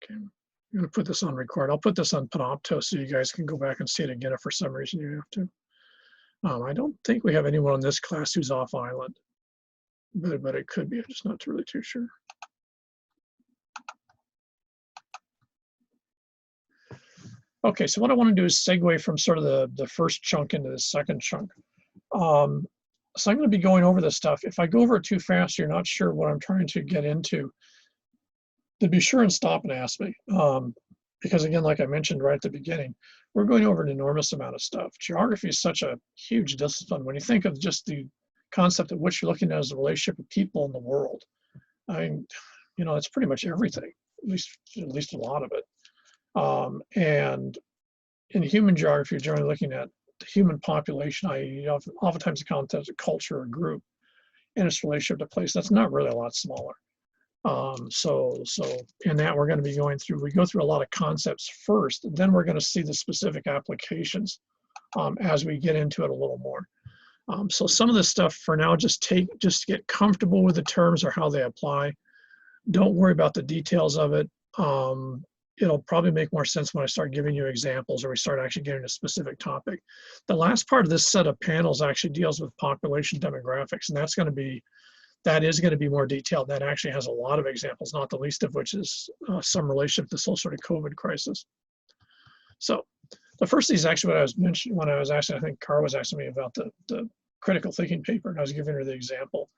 Okay, I'm going to put this on record. I'll put this on Panopto so you guys can go back and see it again if for some reason you have to. I don't think we have anyone in this class who's off island, but it could be. I'm just not really too sure. Okay, so what I want to do is segue from sort of the first chunk into the second chunk. So I'm going to be going over this stuff. If I go over it too fast, you're not sure what I'm trying to get into, then be sure and stop and ask me. Because again, like I mentioned right at the beginning, we're going over an enormous amount of stuff. Geography is such a huge discipline. When you think of just the concept of what you're looking at as the relationship of people in the world, I mean, you know, it's pretty much everything, at least a lot of it. And in human geography, you're generally looking at the human population, i.e., oftentimes the concept of culture or group, and its relationship to place. That's not really a lot smaller. So in that we're going to be going through, we go through a lot of concepts first, then we're going to see the specific applications as we get into it a little more. So some of this stuff for now, just get comfortable with the terms or how they apply. Don't worry about the details of it. It'll probably make more sense when I start giving you examples or we start actually getting a specific topic. The last part of this set of panels actually deals with population demographics, and that is going to be more detailed. That actually has a lot of examples, not the least of which is some relationship to this whole sort of COVID crisis. So the first thing is actually what I was mentioning when I was asking, I think Cara was asking me about the critical thinking paper, and I was giving her the example.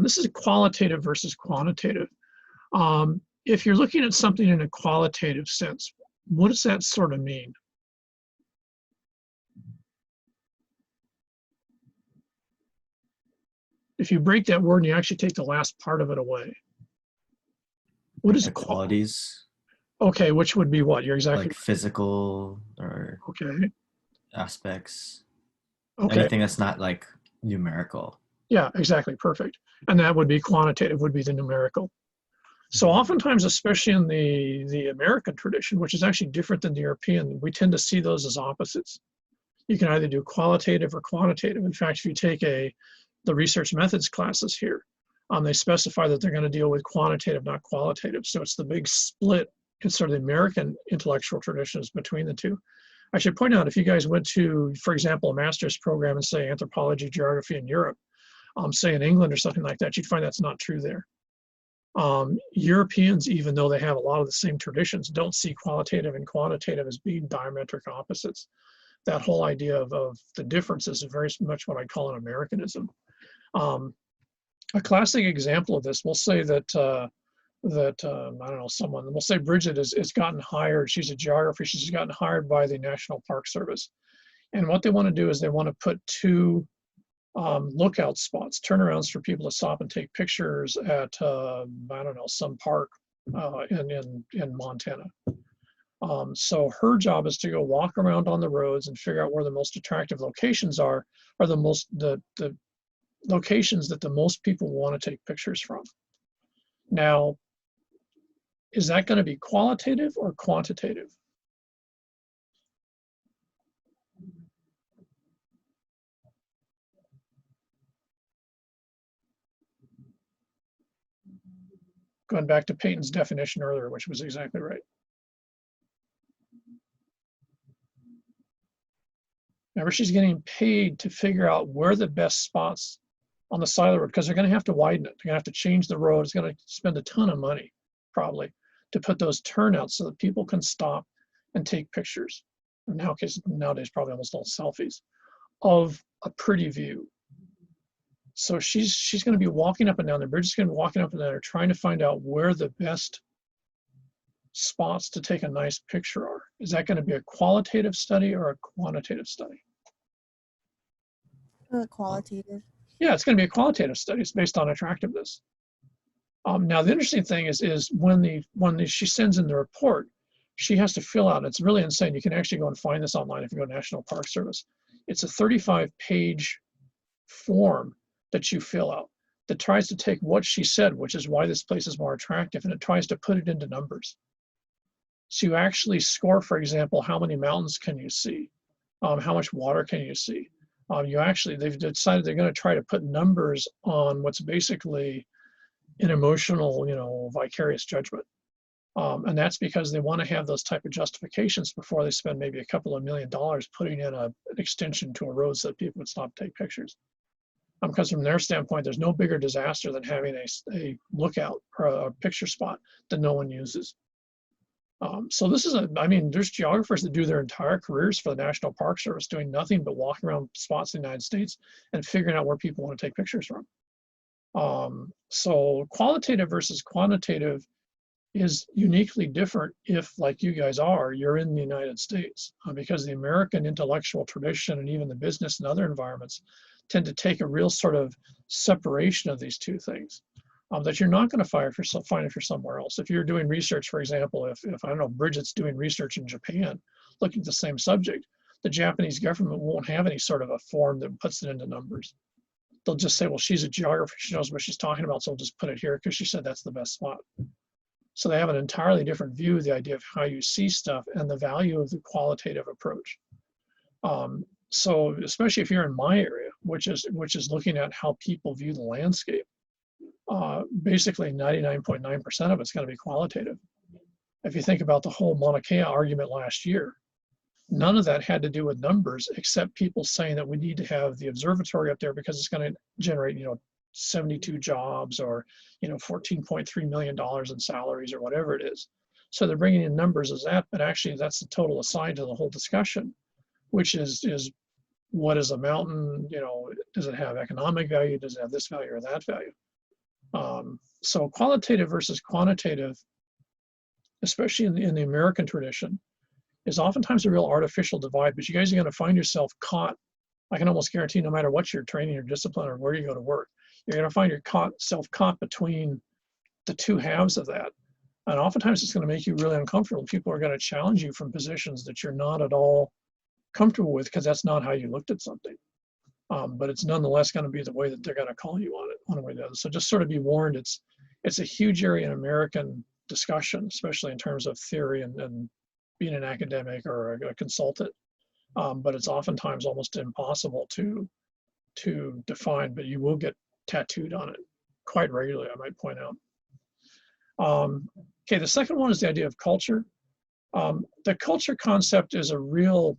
This is qualitative versus quantitative. If you're looking at something in a qualitative sense, what does that sort of mean? If you break that word and you actually take the last part of it away, what is the qualities? Okay, which would be what? You're exactly like physical or okay aspects. Okay. Anything that's not like numerical. Yeah, exactly. Perfect. And that would be quantitative, would be the numerical. So oftentimes, especially in the American tradition, which is actually different than the European, we tend to see those as opposites. You can either do qualitative or quantitative. In fact, if you take the research methods classes here, they specify that they're going to deal with quantitative, not qualitative. So it's the big split in sort of the American intellectual traditions between the two. I should point out, if you guys went to, for example, a master's program in, say, anthropology, geography in Europe, say in England or something like that, you'd find that's not true there. Europeans, even though they have a lot of the same traditions, don't see qualitative and quantitative as being diametric opposites. That whole idea of the differences is very much what I call an Americanism. A classic example of this, we'll say that, I don't know, we'll say Bridget has gotten hired, she's a geographer, she's gotten hired by the National Park Service. And what they want to do is they want to put two lookout spots, turnarounds for people to stop and take pictures at, I don't know, some park in Montana. So her job is to go walk around on the roads and figure out where the most attractive locations are the locations that the most people want to take pictures from. Now, is that going to be qualitative or quantitative? Going back to Peyton's definition earlier, which was exactly right. Remember, she's getting paid to figure out where the best spots on the side of the road, because they're going to have to widen it. They're going to have to change the road. It's going to spend a ton of money, probably, to put those turnouts so that people can stop and take pictures. Nowadays, probably almost all selfies of a pretty view. So she's going to be walking up and down there. Bridget's going to be walking up and down there, trying to find out where the best spots to take a nice picture are. Is that going to be a qualitative study or a quantitative study? Qualitative. Yeah, it's going to be a qualitative study. It's based on attractiveness. Now, the interesting thing is when she sends in the report, she has to fill out, it's really insane. You can actually go and find this online if you go to National Park Service. It's a 35-page form that you fill out that tries to take what she said, which is why this place is more attractive, and it tries to put it into numbers. So you actually score, for example, how many mountains can you see? How much water can you see? They've decided they're going to try to put numbers on what's basically an emotional, vicarious judgment. And that's because they want to have those type of justifications before they spend maybe a couple of $1 million putting in an extension to a road so that people would stop to take pictures. Because from their standpoint, there's no bigger disaster than having a lookout or a picture spot that no one uses. So this is I mean, there's geographers that do their entire careers for the National Park Service doing nothing but walking around spots in the United States and figuring out where people want to take pictures from. So qualitative versus quantitative is uniquely different if, like you guys are, you're in the United States, because the American intellectual tradition and even the business and other environments tend to take a real sort of separation of these two things. That you're not going to find if you're somewhere else. If you're doing research, for example, if I don't know, Bridget's doing research in Japan, looking at the same subject, the Japanese government won't have any sort of a form that puts it into numbers. They'll just say, well, she's a geographer, she knows what she's talking about, so we'll just put it here because she said that's the best spot. So they have an entirely different view of the idea of how you see stuff and the value of the qualitative approach. So especially if you're in my area, which is looking at how people view the landscape, basically 99.9% of it's going to be qualitative. If you think about the whole Mauna Kea argument last year, none of that had to do with numbers, except people saying that we need to have the observatory up there because it's going to generate, 72 jobs or, $14.3 million in salaries or whatever it is. So they're bringing in numbers as that, but actually that's the total aside to the whole discussion, which is what is a mountain? Does it have economic value? Does it have this value or that value? So qualitative versus quantitative, especially in the American tradition, is oftentimes a real artificial divide, but you guys are going to find yourself caught. I can almost guarantee no matter what your training or discipline or where you go to work, you're going to find yourself caught between the two halves of that. And oftentimes it's going to make you really uncomfortable. People are going to challenge you from positions that you're not at all comfortable with because that's not how you looked at something. But it's nonetheless going to be the way that they're going to call you on it, one way or the other. So just sort of be warned, it's a huge area in American discussion, especially in terms of theory and being an academic or a consultant. But it's oftentimes almost impossible to define, but you will get tattooed on it quite regularly, I might point out. Okay, the second one is the idea of culture. The culture concept is a real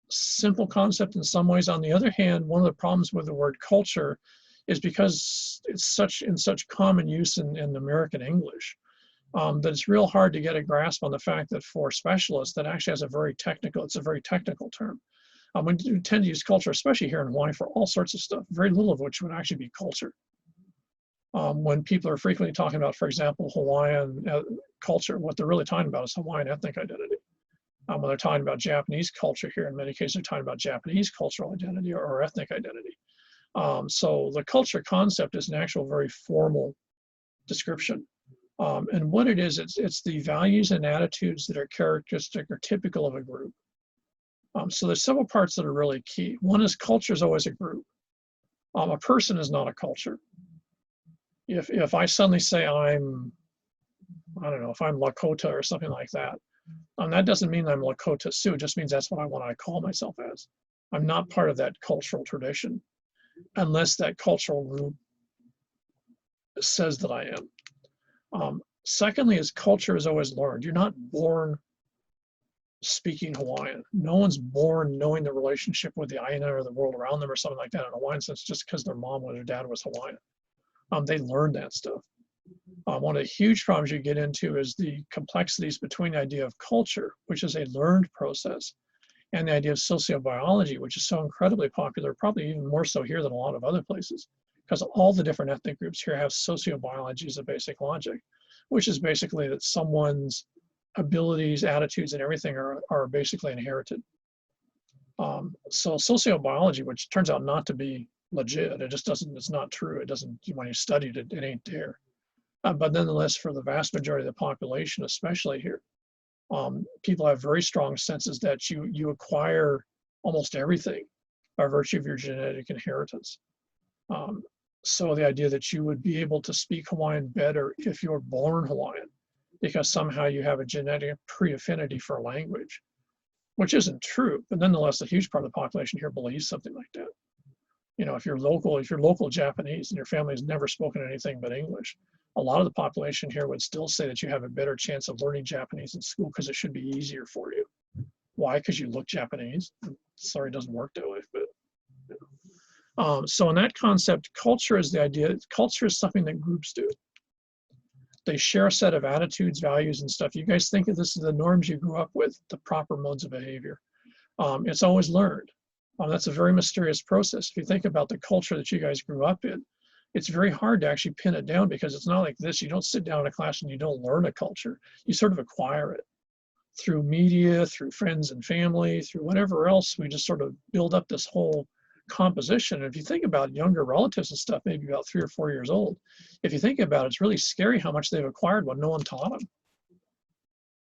simple concept in some ways. On the other hand, one of the problems with the word culture is because it's in such common use in American English, that it's real hard to get a grasp on the fact that for specialists, that actually has it's a very technical term. We tend to use culture, especially here in Hawaii, for all sorts of stuff, very little of which would actually be culture. When people are frequently talking about, for example, Hawaiian culture, what they're really talking about is Hawaiian ethnic identity. When they're talking about Japanese culture here, in many cases, they're talking about Japanese cultural identity or ethnic identity. So the culture concept is an actual very formal description. And what it is, it's the values and attitudes that are characteristic or typical of a group. So there's several parts that are really key. One is culture is always a group. A person is not a culture. If I suddenly say I don't know, if I'm Lakota or something like that, that doesn't mean I'm Lakota Sioux. It just means that's what I want to call myself as. I'm not part of that cultural tradition unless that cultural group says that I am. Secondly, is culture is always learned. You're not born speaking Hawaiian. No one's born knowing the relationship with the Aina or the world around them or something like that in a Hawaiian sense just because their mom or their dad was Hawaiian. They learned that stuff. One of the huge problems you get into is the complexities between the idea of culture, which is a learned process, and the idea of sociobiology, which is so incredibly popular, probably even more so here than a lot of other places, because all the different ethnic groups here have sociobiology as a basic logic, which is basically that someone's abilities, attitudes, and everything are basically inherited. So sociobiology, which turns out not to be legit, it's not true. It doesn't, when you studied it, it ain't there. But nonetheless, for the vast majority of the population, especially here, people have very strong senses that you acquire almost everything by virtue of your genetic inheritance. So the idea that you would be able to speak Hawaiian better if you're born Hawaiian, because somehow you have a genetic pre-affinity for a language, which isn't true, but nonetheless, a huge part of the population here believes something like that. If you're local Japanese and your family's never spoken anything but English, a lot of the population here would still say that you have a better chance of learning Japanese in school because it should be easier for you. Why? Because you look Japanese. Sorry, it doesn't work that way, but. So in that concept, culture is the idea. Culture is something that groups do. They share a set of attitudes, values, and stuff. You guys think of this as the norms you grew up with, the proper modes of behavior. It's always learned. That's a very mysterious process. If you think about the culture that you guys grew up in, it's very hard to actually pin it down because it's not like this. You don't sit down in a class and you don't learn a culture. You sort of acquire it through media, through friends and family, through whatever else. We just sort of build up this whole composition. And if you think about younger relatives and stuff, maybe about 3 or 4 years old, if you think about it, it's really scary how much they've acquired when no one taught them.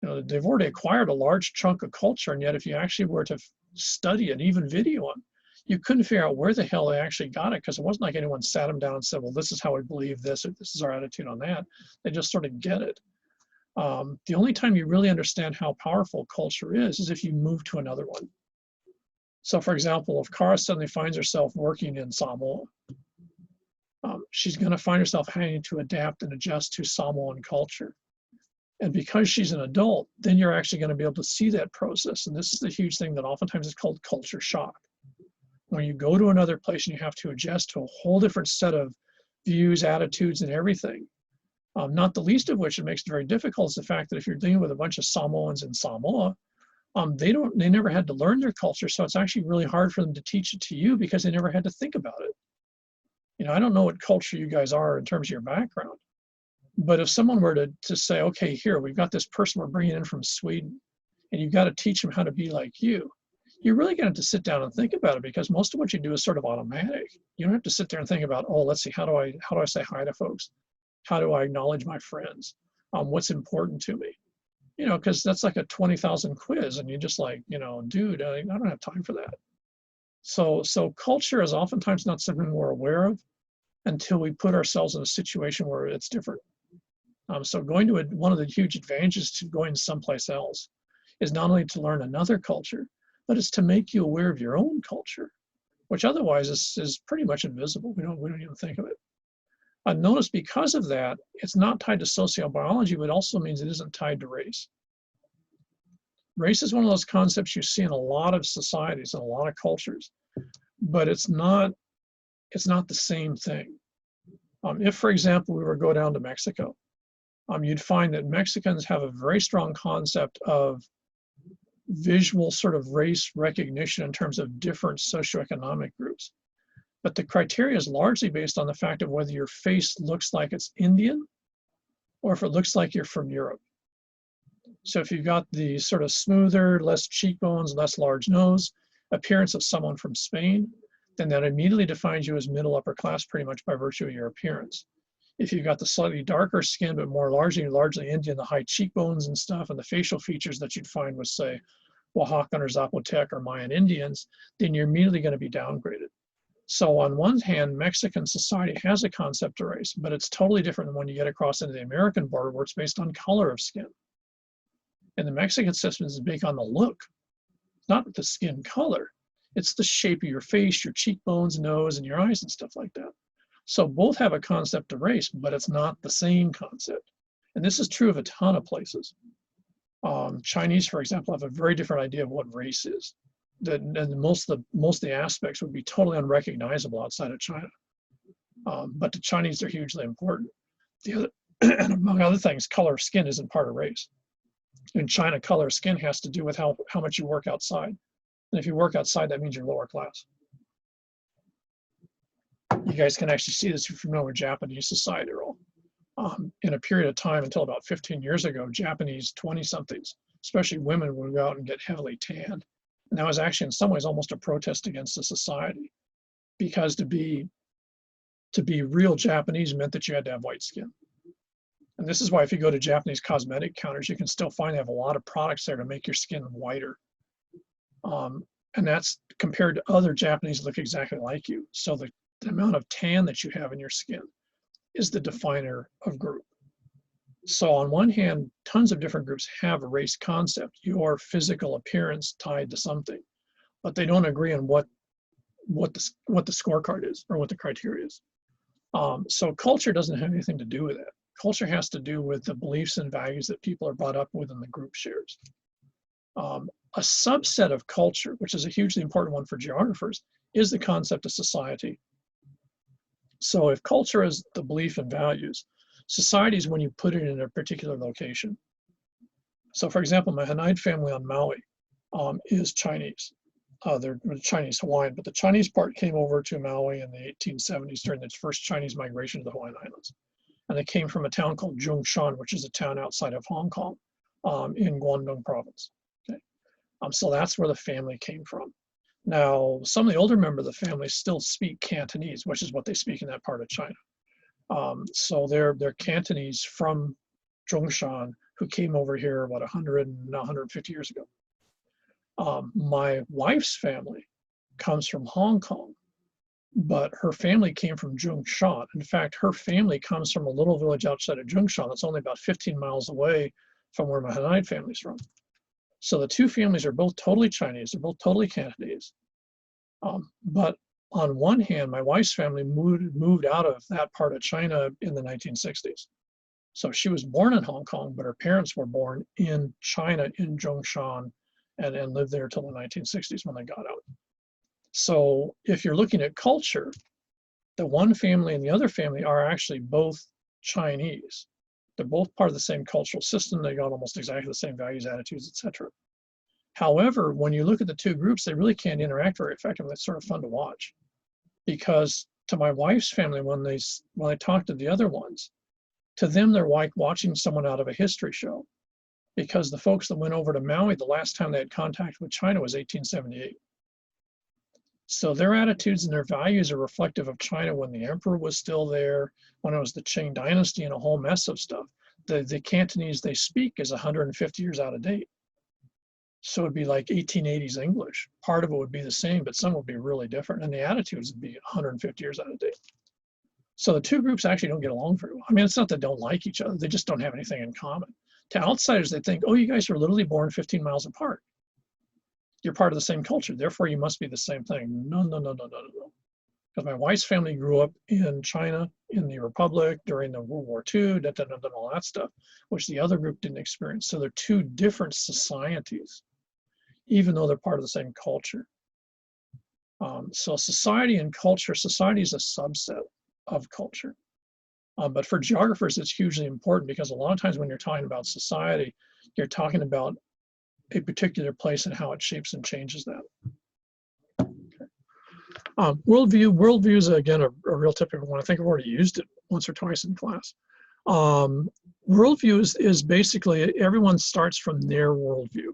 You know, they've already acquired a large chunk of culture, and yet if you actually were to study it, even video them, you couldn't figure out where the hell they actually got it, because it wasn't like anyone sat them down and said, well, this is how we believe this, or this is our attitude on that. They just sort of get it. The only time you really understand how powerful culture is if you move to another one. So for example, if Kara suddenly finds herself working in Samoa, she's going to find herself having to adapt and adjust to Samoan culture. And because she's an adult, then you're actually going to be able to see that process. And this is the huge thing that oftentimes is called culture shock. When you go to another place and you have to adjust to a whole different set of views, attitudes, and everything, not the least of which it makes it very difficult is the fact that if you're dealing with a bunch of Samoans in Samoa, they never had to learn their culture, so it's actually really hard for them to teach it to you because they never had to think about it. You know, I don't know what culture you guys are in terms of your background, but if someone were to say, okay, here, we've got this person we're bringing in from Sweden, and you've got to teach them how to be like you, you're really going to have to sit down and think about it, because most of what you do is sort of automatic. You don't have to sit there and think about, oh, let's see, how do I say hi to folks? How do I acknowledge my friends? What's important to me? You know, because that's like a 20,000 quiz, and you're just like, you know, dude, I don't have time for that. So culture is oftentimes not something we're aware of until we put ourselves in a situation where it's different. So going to one of the huge advantages to going someplace else is not only to learn another culture, but it's to make you aware of your own culture, which otherwise is pretty much invisible. We don't even think of it. Notice because of that, it's not tied to sociobiology, but it also means it isn't tied to race. Race is one of those concepts you see in a lot of societies and a lot of cultures, but it's not the same thing. If, for example, we were to go down to Mexico, you'd find that Mexicans have a very strong concept of visual sort of race recognition in terms of different socioeconomic groups. But the criteria is largely based on the fact of whether your face looks like it's Indian or if it looks like you're from Europe. So if you've got the sort of smoother, less cheekbones, less large nose appearance of someone from Spain, then that immediately defines you as middle upper class pretty much by virtue of your appearance. If you've got the slightly darker skin, but more largely Indian, the high cheekbones and stuff, and the facial features that you'd find with, say, Oaxacan or Zapotec or Mayan Indians, then you're immediately going to be downgraded. So on one hand, Mexican society has a concept of race, but it's totally different than when you get across into the American border, where it's based on color of skin. And the Mexican system is based on the look, not the skin color. It's the shape of your face, your cheekbones, nose, and your eyes and stuff like that. So both have a concept of race, but it's not the same concept. And this is true of a ton of places. Chinese, for example, have a very different idea of what race is. And most of the aspects would be totally unrecognizable outside of China. But to Chinese, they're hugely important. The other, and among other things, color of skin isn't part of race. In China, color of skin has to do with how much you work outside. And if you work outside, that means you're lower class. You guys can actually see this if you're familiar with Japanese society role. In a period of time until about 15 years ago, Japanese 20-somethings, especially women, would go out and get heavily tanned. And that was actually in some ways almost a protest against the society, because to be real Japanese meant that you had to have white skin. And this is why if you go to Japanese cosmetic counters, you can still find they have a lot of products there to make your skin whiter. And that's compared to other Japanese that look exactly like you. So the amount of tan that you have in your skin is the definer of group. So on one hand, tons of different groups have a race concept, your physical appearance tied to something, but they don't agree on what the scorecard is or what the criteria is. So culture doesn't have anything to do with that. Culture has to do with the beliefs and values that people are brought up with and the group shares. A subset of culture, which is a hugely important one for geographers, is the concept of society. So if culture is the belief and values, society is when you put it in a particular location. So for example, my Hanide family on Maui is Chinese. They're Chinese Hawaiian, but the Chinese part came over to Maui in the 1870s during the first Chinese migration to the Hawaiian Islands. And they came from a town called Zhongshan, which is a town outside of Hong Kong in Guangdong province. Okay. So that's where the family came from. Now, some of the older members of the family still speak Cantonese, which is what they speak in that part of China. So they're Cantonese from Zhongshan who came over here about 100 and 150 years ago. My wife's family comes from Hong Kong, but her family came from Zhongshan. In fact, her family comes from a little village outside of Zhongshan that's only about 15 miles away from where my Hanide family's from. So the two families are both totally Chinese, they're both totally Cantonese. But on one hand, my wife's family moved out of that part of China in the 1960s. So she was born in Hong Kong, but her parents were born in China, in Zhongshan, and lived there till the 1960s when they got out. So if you're looking at culture, the one family and the other family are actually both Chinese. They're both part of the same cultural system. They got almost exactly the same values, attitudes, etc. However, when you look at the two groups, they really can't interact very effectively. It's sort of fun to watch, because to my wife's family, when they talk to the other ones, to them they're like watching someone out of a history show, because the folks that went over to Maui, the last time they had contact with China was 1878. So their attitudes and their values are reflective of China when the emperor was still there, when it was the Qing dynasty and a whole mess of stuff. The Cantonese they speak is 150 years out of date. So it'd be like 1880s English. Part of it would be the same, but some would be really different. And the attitudes would be 150 years out of date. So the two groups actually don't get along very well. I mean, it's not that they don't like each other. They just don't have anything in common. To outsiders, they think, oh, you guys are literally born 15 miles apart. You're part of the same culture. Therefore, you must be the same thing. No, no, no, no, no, no. Because my wife's family grew up in China, in the Republic, during the World War II, all that stuff, which the other group didn't experience. So they're two different societies, even though they're part of the same culture. So society and culture, society is a subset of culture. But for geographers, it's hugely important, because a lot of times when you're talking about society, you're talking about a particular place and how it shapes and changes that. Okay. Worldview is, again, a real typical one. I think I've already used it once or twice in class. Worldview is basically everyone starts from their worldview.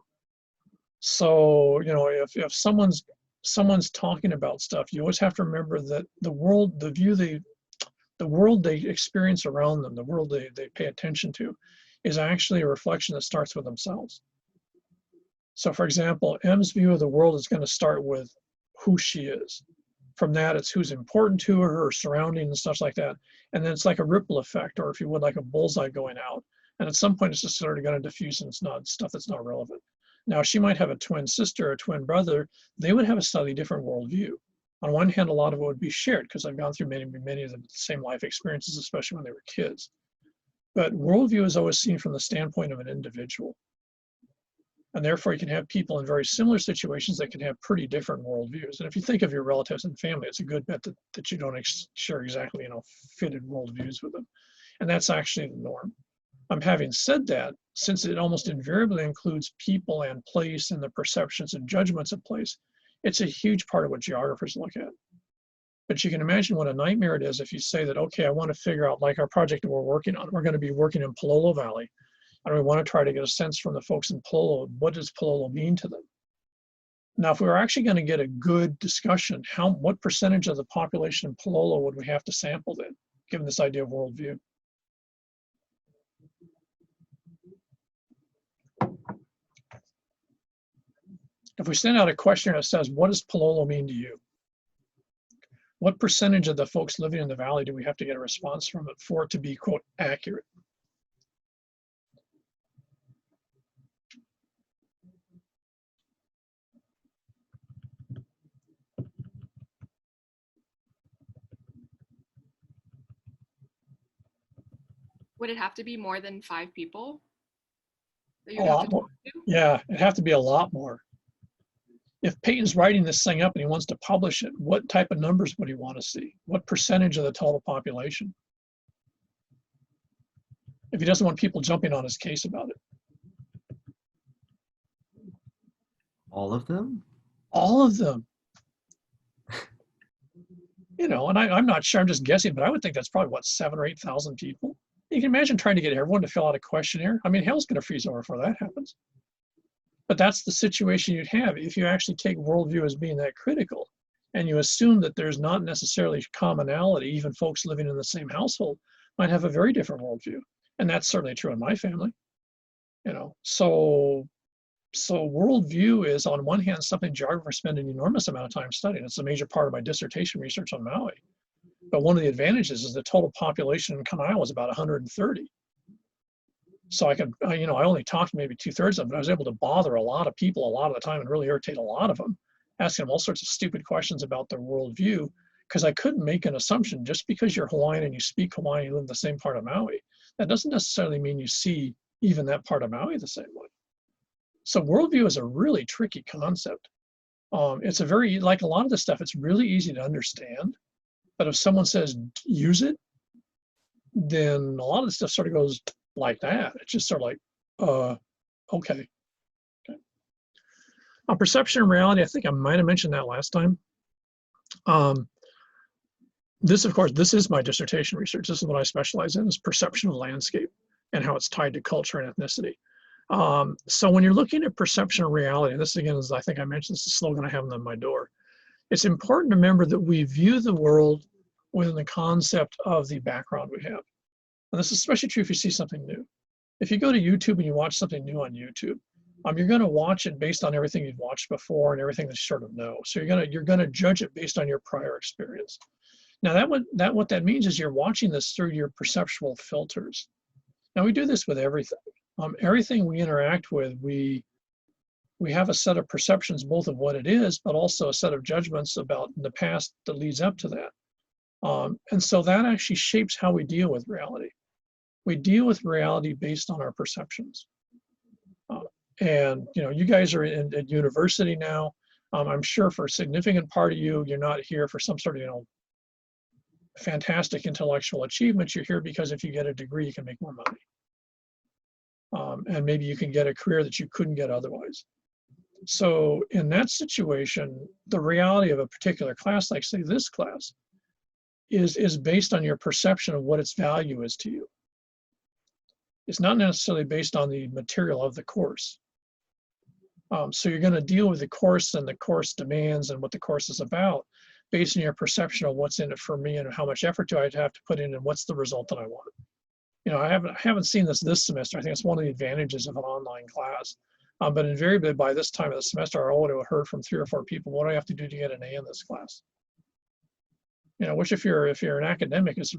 So, you know, if someone's talking about stuff, you always have to remember that the world they experience around them, the world they pay attention to, is actually a reflection that starts with themselves. So for example, M's view of the world is going to start with who she is. From that, it's who's important to her, her surroundings and stuff like that. And then it's like a ripple effect, or if you would, like a bullseye going out. And at some point, it's just sort of going to diffuse, and it's not stuff that's not relevant. Now, she might have a twin sister or a twin brother. They would have a slightly different worldview. On one hand, a lot of it would be shared, because I've gone through many of the same life experiences, especially when they were kids. But worldview is always seen from the standpoint of an individual. And therefore, you can have people in very similar situations that can have pretty different worldviews. And if you think of your relatives and family, it's a good bet that you don't share exactly, fitted worldviews with them. And that's actually the norm. Having said that, since it almost invariably includes people and place and the perceptions and judgments of place, it's a huge part of what geographers look at. But you can imagine what a nightmare it is if you say that, okay, I want to figure out, like our project that we're working on, we're going to be working in Palolo Valley. And we want to try to get a sense from the folks in Palolo, what does Palolo mean to them? Now, if we were actually going to get a good discussion, what percentage of the population in Palolo would we have to sample then, given this idea of worldview? If we send out a questionnaire that says, what does Palolo mean to you? What percentage of the folks living in the valley do we have to get a response from it for it to be, quote, accurate? Would it have to be more than 5 people that A you'd have to lot more. talk to? Yeah, it'd have to be a lot more. If Peyton's writing this thing up and he wants to publish it, what type of numbers would he want to see? What percentage of the total population? If he doesn't want people jumping on his case about it. All of them? All of them. You know, and I'm not sure, I'm just guessing, but I would think that's probably what, 7,000 or 8,000 people. You can imagine trying to get everyone to fill out a questionnaire. I mean, hell's gonna freeze over before that happens. But that's the situation you'd have if you actually take worldview as being that critical, and you assume that there's not necessarily commonality. Even folks living in the same household might have a very different worldview, and that's certainly true in my family. You know, so worldview is, on one hand, something geographers spend an enormous amount of time studying. It's a major part of my dissertation research on Maui. But one of the advantages is the total population in Kanai was about 130. So I could, you know, I only talked to maybe 2/3 of them, but I was able to bother a lot of people a lot of the time and really irritate a lot of them, asking them all sorts of stupid questions about their worldview, because I couldn't make an assumption. Just because you're Hawaiian and you speak Hawaiian, you live in the same part of Maui, that doesn't necessarily mean you see even that part of Maui the same way. So worldview is a really tricky concept. It's a very, like a lot of this stuff, it's really easy to understand. But if someone says use it, then a lot of the stuff sort of goes like that. It's just sort of like, okay. On perception and reality, I think I might have mentioned that last time. This, of course, this is my dissertation research. This is what I specialize in, is perception of landscape and how it's tied to culture and ethnicity. So when you're looking at perception of reality, and this again is, I think I mentioned, this is a slogan I have on my door. It's important to remember that we view the world within the concept of the background we have. And this is especially true if you see something new. If you go to YouTube and you watch something new on YouTube, you're going to watch it based on everything you've watched before and everything that you sort of know. So you're going to judge it based on your prior experience. Now what that means is you're watching this through your perceptual filters. Now we do this with everything. Everything we interact with, we have a set of perceptions, both of what it is, but also a set of judgments about the past that leads up to that. And so that actually shapes how we deal with reality. We deal with reality based on our perceptions. And you know, you guys are at university now. I'm sure for a significant part of you, you're not here for some sort of, you know, fantastic intellectual achievement. You're here because if you get a degree, you can make more money. And maybe you can get a career that you couldn't get otherwise. So in that situation, the reality of a particular class, like say this class, is based on your perception of what its value is to you. It's not necessarily based on the material of the course. So you're going to deal with the course and the course demands and what the course is about based on your perception of what's in it for me and how much effort do I have to put in and what's the result that I want. You know, I haven't seen this semester. I think it's one of the advantages of an online class. But invariably by this time of the semester, I would have heard from 3 or 4 people, what do I have to do to get an A in this class? You know, which if you're an academic is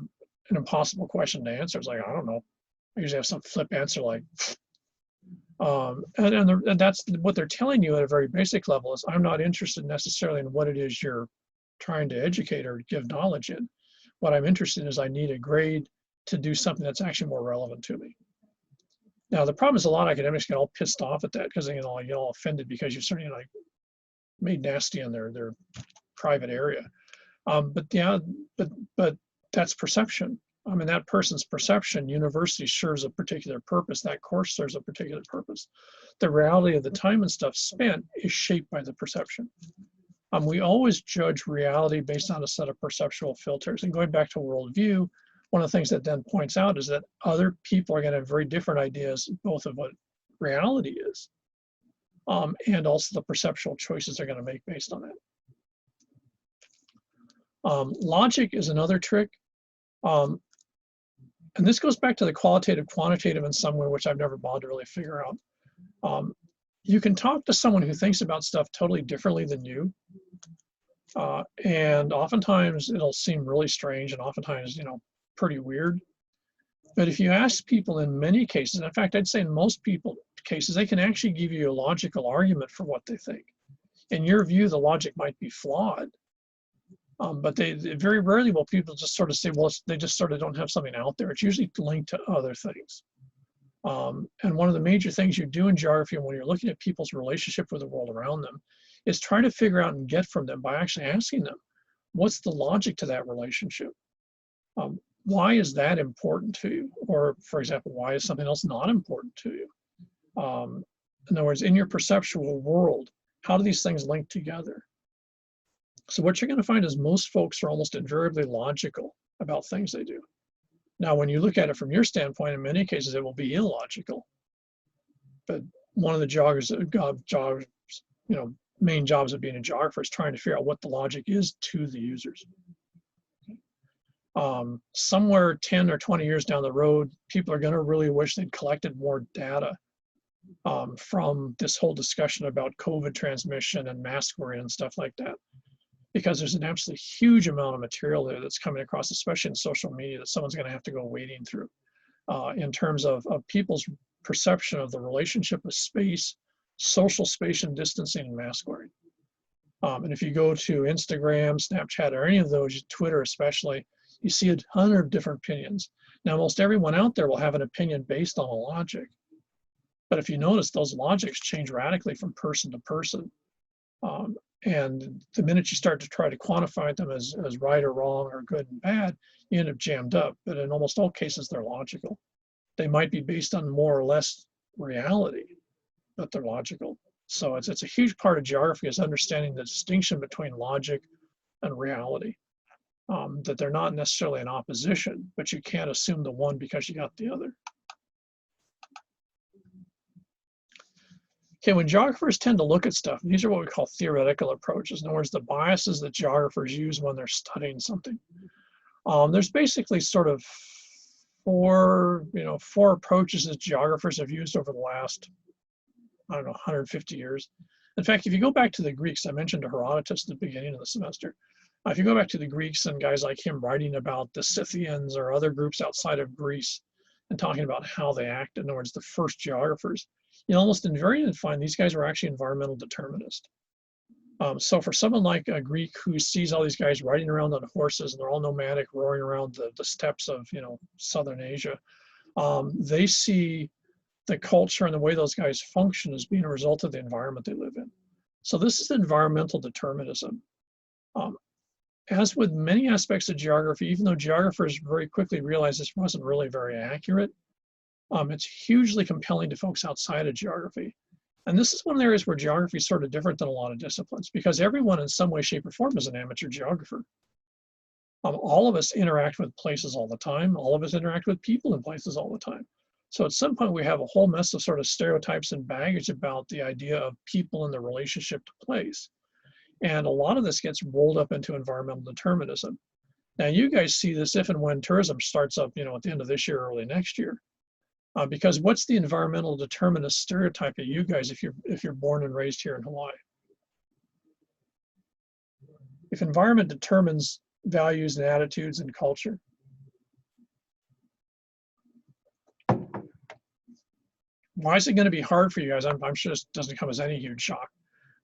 an impossible question to answer. It's like, I don't know. I usually have some flip answer like, and that's what they're telling you at a very basic level is I'm not interested necessarily in what it is you're trying to educate or give knowledge in. What I'm interested in is I need a grade to do something that's actually more relevant to me. Now, the problem is a lot of academics get all pissed off at that because they get all offended because you've certainly like made nasty in their private area. But that's perception. I mean, that person's perception, university serves a particular purpose, that course serves a particular purpose. The reality of the time and stuff spent is shaped by the perception. We always judge reality based on a set of perceptual filters. And going back to worldview, one of the things that then points out is that other people are going to have very different ideas, both of what reality is, and also the perceptual choices they're going to make based on that. Logic is another trick. And this goes back to the qualitative, quantitative in some way, which I've never bothered to really figure out. You can talk to someone who thinks about stuff totally differently than you. And oftentimes it'll seem really strange and oftentimes, you know, pretty weird. But if you ask people in many cases, in fact, I'd say in most cases, they can actually give you a logical argument for what they think. In your view, the logic might be flawed. But they very rarely will people just sort of say, well, they just sort of don't have something out there. It's usually linked to other things. And one of the major things you do in geography when you're looking at people's relationship with the world around them is try to figure out and get from them by actually asking them, what's the logic to that relationship? Why is that important to you? Or, for example, why is something else not important to you? In other words, in your perceptual world, how do these things link together? So what you're going to find is most folks are almost invariably logical about things they do. Now, when you look at it from your standpoint, in many cases, it will be illogical. But one of the main jobs of being a geographer is trying to figure out what the logic is to the users. Somewhere 10 or 20 years down the road, people are going to really wish they'd collected more data from this whole discussion about COVID transmission and mask wearing and stuff like that. Because there's an absolutely huge amount of material there that's coming across, especially in social media, that someone's going to have to go wading through in terms of people's perception of the relationship with space, social spatial distancing, and mask wearing. And if you go to Instagram, Snapchat, or any of those, Twitter especially, you see a ton of different opinions. Now, most everyone out there will have an opinion based on a logic. But if you notice, those logics change radically from person to person. And the minute you start to try to quantify them as right or wrong or good and bad, you end up jammed up. But in almost all cases, they're logical. They might be based on more or less reality, but they're logical. So it's a huge part of geography is understanding the distinction between logic and reality. That they're not necessarily in opposition, but you can't assume the one because you got the other. Okay, when geographers tend to look at stuff, these are what we call theoretical approaches. In other words, the biases that geographers use when they're studying something. There's basically sort of four approaches that geographers have used over the last, 150 years. In fact, if you go back to the Greeks, I mentioned Herodotus at the beginning of the semester. If you go back to the Greeks and guys like him writing about the Scythians or other groups outside of Greece and talking about how they acted, in other words, the first geographers, you almost invariably find these guys were actually environmental determinists. So for someone like a Greek who sees all these guys riding around on horses and they're all nomadic, roaring around the steppes of southern Asia, they see the culture and the way those guys function as being a result of the environment they live in. So this is environmental determinism. As with many aspects of geography, even though geographers very quickly realized this wasn't really very accurate, it's hugely compelling to folks outside of geography. And this is one of the areas where geography is sort of different than a lot of disciplines because everyone in some way, shape, or form is an amateur geographer. All of us interact with places all the time. All of us interact with people in places all the time. So at some point we have a whole mess of sort of stereotypes and baggage about the idea of people and the relationship to place. And a lot of this gets rolled up into environmental determinism. Now you guys see this if and when tourism starts up, at the end of this year, early next year. Because what's the environmental determinist stereotype of you guys if you're born and raised here in Hawaii? If environment determines values and attitudes and culture, why is it going to be hard for you guys? I'm sure this doesn't come as any huge shock.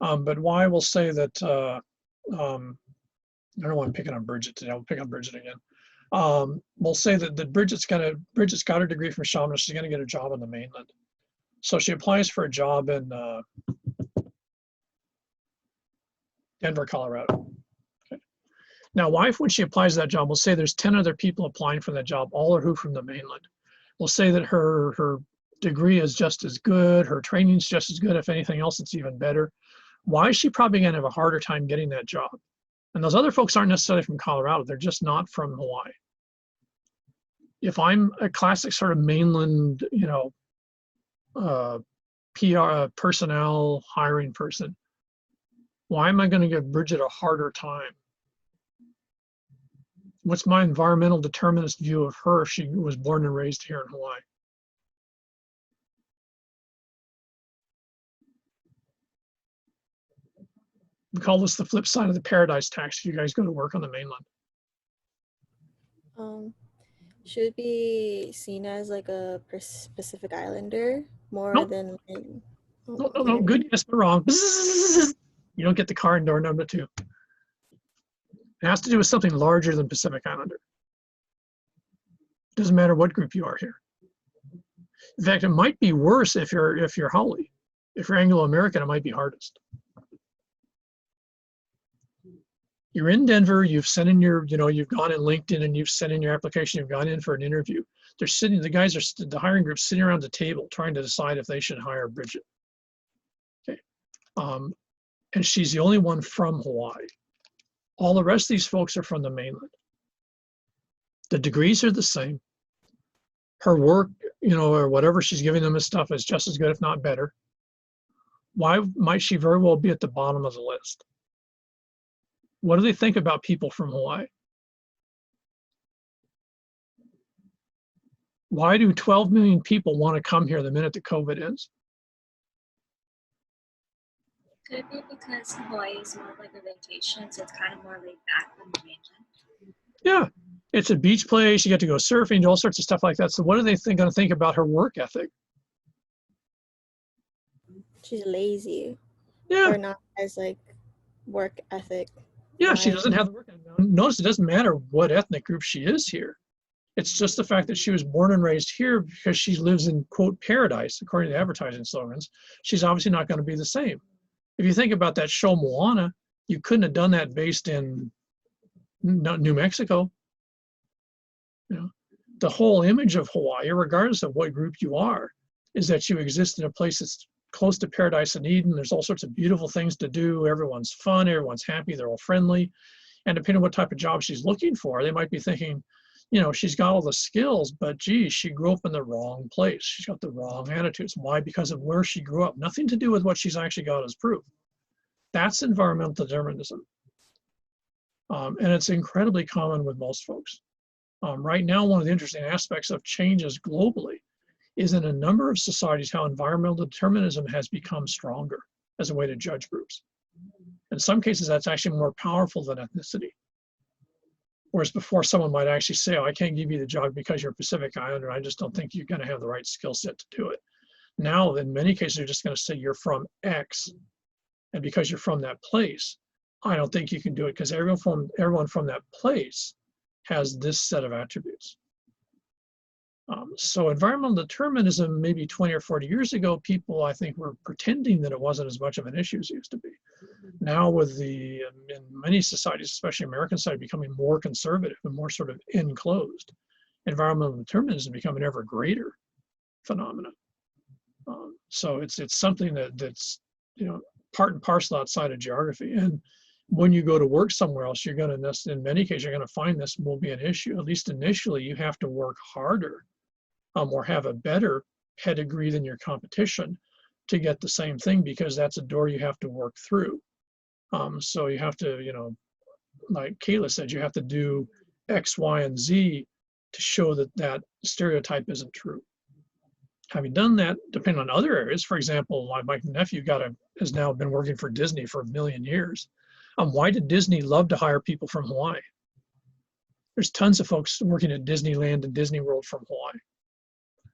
But why we'll say that, I don't know why I'm picking on Bridget today. I'll pick on Bridget again. We'll say that Bridget's got her degree from Shaman. She's going to get a job on the mainland. So she applies for a job in Denver, Colorado. Okay. Now, why, when she applies to that job, we'll say there's 10 other people applying for that job, all are who from the mainland. We'll say that her degree is just as good, her training's just as good, if anything else, it's even better. Why is she probably going to have a harder time getting that job? And those other folks aren't necessarily from Colorado. They're just not from Hawaii. If I'm a classic sort of mainland, PR personnel hiring person, why am I going to give Bridget a harder time? What's my environmental determinist view of her if she was born and raised here in Hawaii? We call this the flip side of the paradise tax if you guys go to work on the mainland. Should be seen as like a specific islander more Nope. than. No, good, yes, but wrong. You don't get the car and door number 2. It has to do with something larger than Pacific Islander. Doesn't matter what group you are here. In fact, it might be worse if you're Haole. If you're Anglo-American, it might be hardest. You're in Denver, you've sent in your, you've gone in LinkedIn and you've sent in your application, you've gone in for an interview. They're sitting, the hiring group's sitting around the table trying to decide if they should hire Bridget. Okay. And she's the only one from Hawaii. All the rest of these folks are from the mainland. The degrees are the same. Her work, or whatever she's giving them as stuff is just as good, if not better. Why might she very well be at the bottom of the list? What do they think about people from Hawaii? Why do 12 million people want to come here the minute that COVID ends? Could be because Hawaii is more like a vacation, so it's kind of more laid back than the mainland. Yeah, it's a beach place. You get to go surfing, all sorts of stuff like that. So what are they going to think about her work ethic? She's lazy. Yeah. Or not as like work ethic. Yeah, she doesn't have the work ethic. Notice it doesn't matter what ethnic group she is here. It's just the fact that she was born and raised here because she lives in, quote, paradise, according to advertising slogans. She's obviously not going to be the same. If you think about that show Moana, you couldn't have done that based in New Mexico. The whole image of Hawaii, regardless of what group you are, is that you exist in a place that's close to paradise and Eden. There's all sorts of beautiful things to do. Everyone's fun. Everyone's happy. They're all friendly. And depending on what type of job she's looking for, they might be thinking, she's got all the skills, but geez, she grew up in the wrong place. She's got the wrong attitudes. Why? Because of where she grew up. Nothing to do with what she's actually got as proof. That's environmental determinism. And it's incredibly common with most folks. Right now, one of the interesting aspects of changes globally is in a number of societies how environmental determinism has become stronger as a way to judge groups. In some cases, that's actually more powerful than ethnicity. Whereas before, someone might actually say, oh, I can't give you the job because you're Pacific Islander. I just don't think you're going to have the right skill set to do it. Now, in many cases, they're just going to say you're from X. And because you're from that place, I don't think you can do it because everyone from that place has this set of attributes. So environmental determinism, maybe 20 or 40 years ago, people, I think, were pretending that it wasn't as much of an issue as it used to be. Now with in many societies, especially American society, becoming more conservative and more sort of enclosed, environmental determinism become an ever greater phenomenon. So it's something that's, part and parcel outside of geography. And when you go to work somewhere else, you're going to, in many cases, you're going to find this will be an issue. At least initially, you have to work harder or have a better pedigree than your competition to get the same thing, because that's a door you have to work through. So you have to, like Kayla said, you have to do X, Y, and Z to show that that stereotype isn't true. Having done that, depending on other areas, for example, my nephew has now been working for Disney for 1 million years. Why did Disney love to hire people from Hawaii? There's tons of folks working at Disneyland and Disney World from Hawaii,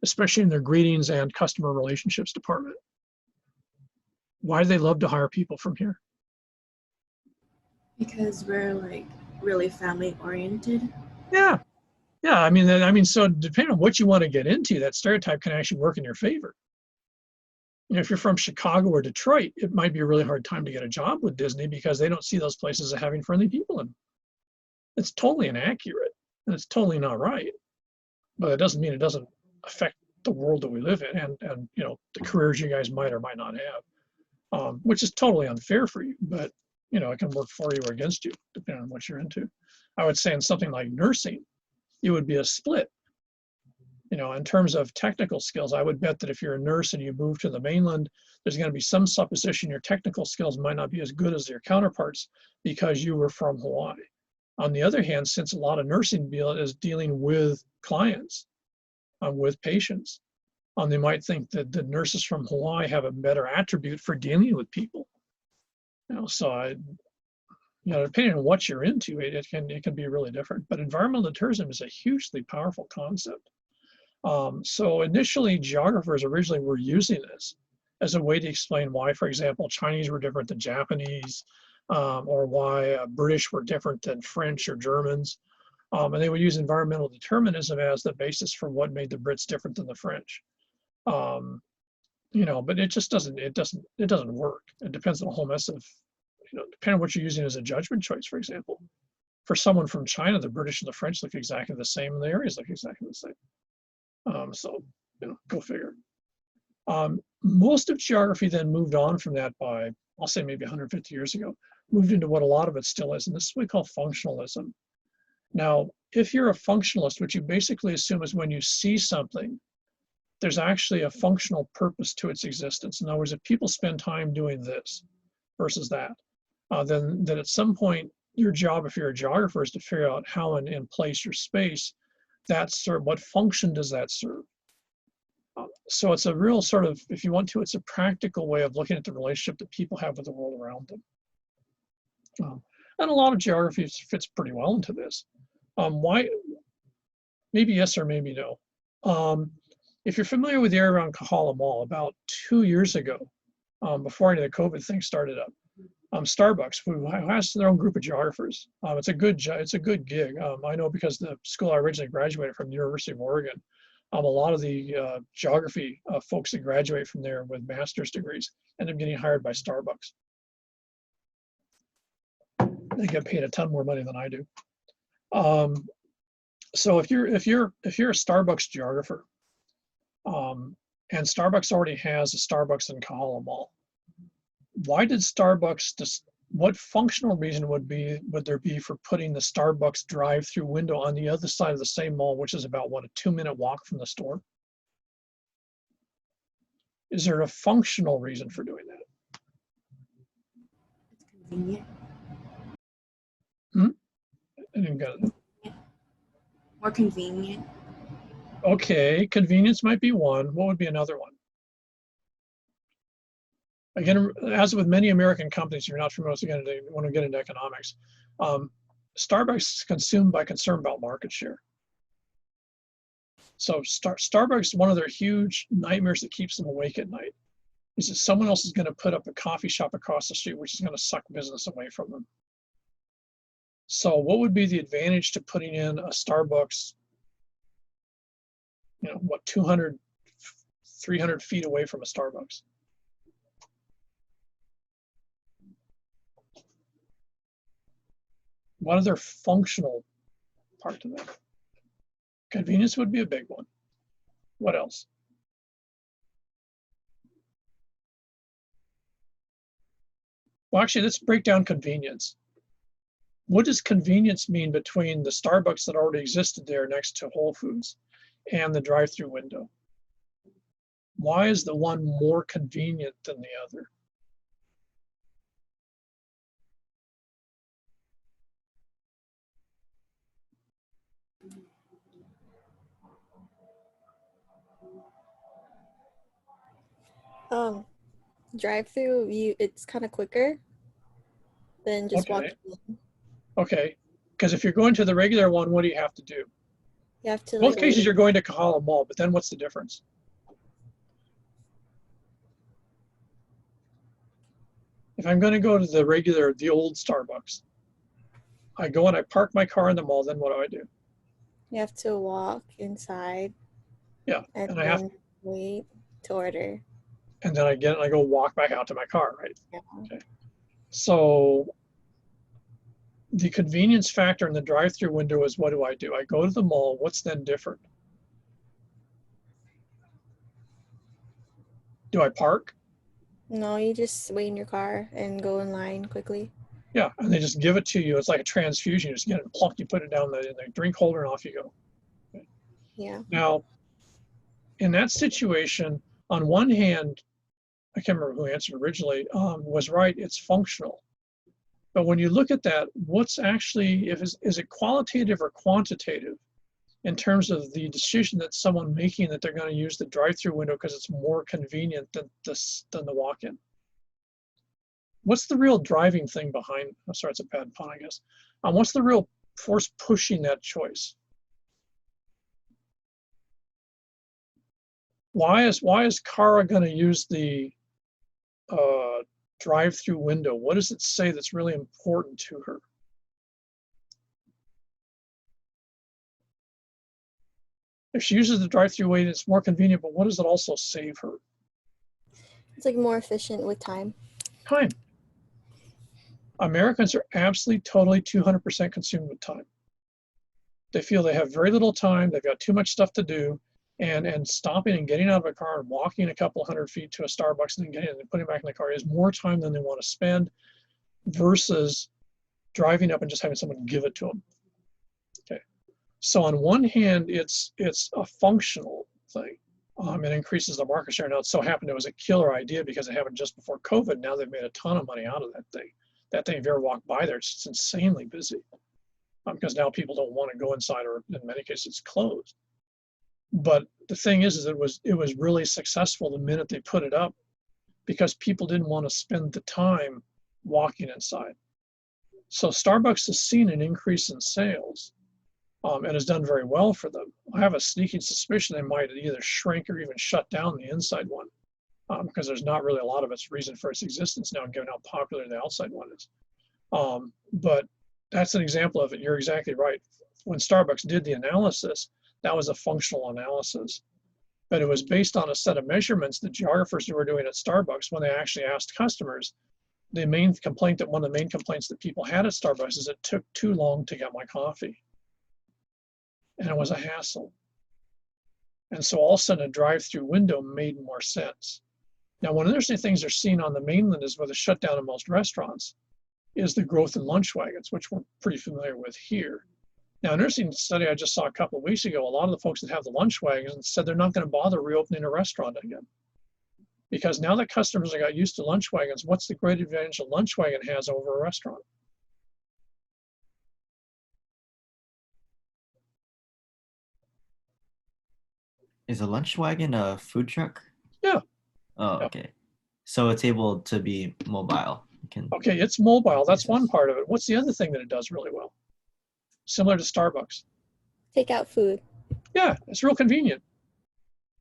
especially in their greetings and customer relationships department. Why do they love to hire people from here? Because we're like really family oriented. Yeah. Yeah, I mean, so depending on what you want to get into, that stereotype can actually work in your favor. If you're from Chicago or Detroit, it might be a really hard time to get a job with Disney because they don't see those places as having friendly people in them. It's totally inaccurate and it's totally not right. But it doesn't mean it doesn't affect the world that we live in and the careers you guys might or might not have, which is totally unfair for you. But it can work for you or against you depending on what you're into. I would say in something like nursing, it would be a split. In terms of technical skills, I would bet that if you're a nurse and you move to the mainland, there's going to be some supposition your technical skills might not be as good as your counterparts because you were from Hawaii. On the other hand, since a lot of nursing is dealing with clients, with patients, they might think that the nurses from Hawaii have a better attribute for dealing with people. So depending on what you're into, it can be really different. But environmental determinism is a hugely powerful concept. So initially, geographers originally were using this as a way to explain why, for example, Chinese were different than Japanese, or why British were different than French or Germans. And they would use environmental determinism as the basis for what made the Brits different than the French. You know, but it just doesn't, it doesn't work. It depends on a whole mess of, you know, depending on what you're using as a judgment choice, for example. For someone from China, the British and the French look exactly the same, and the areas look exactly the same. So, you know, go figure. Most of geography then moved on from that by, I'll say maybe 150 years ago, moved into what a lot of it still is, and this is what we call functionalism. Now, if you're a functionalist, what you basically assume is when you see something, there's actually a functional purpose to its existence. In other words, if people spend time doing this versus that, then at some point, your job, if you're a geographer, is to figure out how in place your space, that's sort of what function does that serve? So it's a real sort of, if you want to, it's a practical way of looking at the relationship that people have with the world around them. And a lot of geography fits pretty well into this. Why? Maybe yes or maybe no. If you're familiar with the area around Kahala Mall, about 2 years ago, before any of the COVID thing started up, Starbucks, who has their own group of geographers. It's a good gig. I know because the school I originally graduated from, the University of Oregon, a lot of the geography folks that graduate from there with master's degrees end up getting hired by Starbucks. They get paid a ton more money than I do. So if you're a Starbucks geographer, and Starbucks already has a Starbucks in Kahala Mall, why did Starbucks just, what functional reason would there be for putting the Starbucks drive-through window on the other side of the same mall, which is about, what, a 2-minute walk from the store? Is there a functional reason for doing that? It's convenient. I didn't get it. More convenient. Okay, convenience might be one. What would be another one? Again, as with many American companies, you're not familiar when we get into economics. Starbucks is consumed by concern about market share. So Starbucks, one of their huge nightmares that keeps them awake at night is that someone else is going to put up a coffee shop across the street, which is going to suck business away from them. So what would be the advantage to putting in a Starbucks, you know, what, 200, 300 feet away from a Starbucks? What are their functional part to that? Convenience would be a big one. What else? Well, actually, let's break down convenience. What does convenience mean between the Starbucks that already existed there next to Whole Foods and the drive-through window? Why is the one more convenient than the other? Drive-through, it's kind of quicker than just Okay. walking in. Okay, because if you're going to the regular one, what do you have to do? You have to Both like cases wait. you're going to Kahala Mall, but then what's the difference? If I'm going to go to the old Starbucks, I go and I park my car in the mall, then what do? You have to walk inside. Yeah, and and I have, then wait to order. and then I get and I go walk back out to my car, right? Yeah. Okay. So the convenience factor in the drive-through window is, what do? I go to the mall. What's then different? Do I park? No, you just wait in your car and go in line quickly. Yeah, and they just give it to you. It's like a transfusion. You just get it, plunk, you put it down in the drink holder, and off you go. Okay. Yeah. Now, in that situation, on one hand, I can't remember who answered originally, was right, it's functional. But when you look at that, what's actually, is it qualitative or quantitative in terms of the decision that someone making that they're going to use the drive-through window because it's more convenient than the walk-in? What's the real driving thing behind, I'm sorry, it's a bad pun, I guess. What's the real force pushing that choice? Why is Kara going to use the drive-through window. What does it say that's really important to her? If she uses the drive-through way, it's more convenient, but what does it also save her? It's like more efficient with time. Time. Americans are absolutely, totally, 200% consumed with time. They feel they have very little time, they've got too much stuff to do, and stopping and getting out of a car and walking a couple hundred feet to a Starbucks and then getting in and putting it back in the car is more time than they want to spend versus driving up and just having someone give it to them. Okay. So on one hand, it's a functional thing. It increases the market share. Now it so happened it was a killer idea because it happened just before COVID. Now they've made a ton of money out of that thing. That thing, if you ever walk by there, it's insanely busy because now people don't want to go inside, or in many cases it's closed. But the thing is it was really successful the minute they put it up because people didn't want to spend the time walking inside. So Starbucks has seen an increase in sales and has done very well for them. I have a sneaking suspicion they might either shrink or even shut down the inside one because there's not really a lot of its reason for its existence now, given how popular the outside one is. But that's an example of it. You're exactly right. When Starbucks did the analysis, that was a functional analysis. But it was based on a set of measurements that geographers were doing at Starbucks when they actually asked customers. The main complaint that one of the main complaints that people had at Starbucks is it took too long to get my coffee. And it was a hassle. And so all of a sudden a drive-through window made more sense. Now, one of the interesting things they're seeing on the mainland is with the shutdown of most restaurants is the growth in lunch wagons, which we're pretty familiar with here. Now, an interesting study I just saw a couple of weeks ago, a lot of the folks that have the lunch wagons said they're not going to bother reopening a restaurant again. Because now that customers have got used to lunch wagons, what's the great advantage a lunch wagon has over a restaurant? Is a lunch wagon a food truck? Yeah. Oh, Yeah. okay. So it's able to be mobile. You can. Okay, it's mobile. That's one part of it. What's the other thing that it does really well? Similar to Starbucks. Take out food. Yeah, it's real convenient.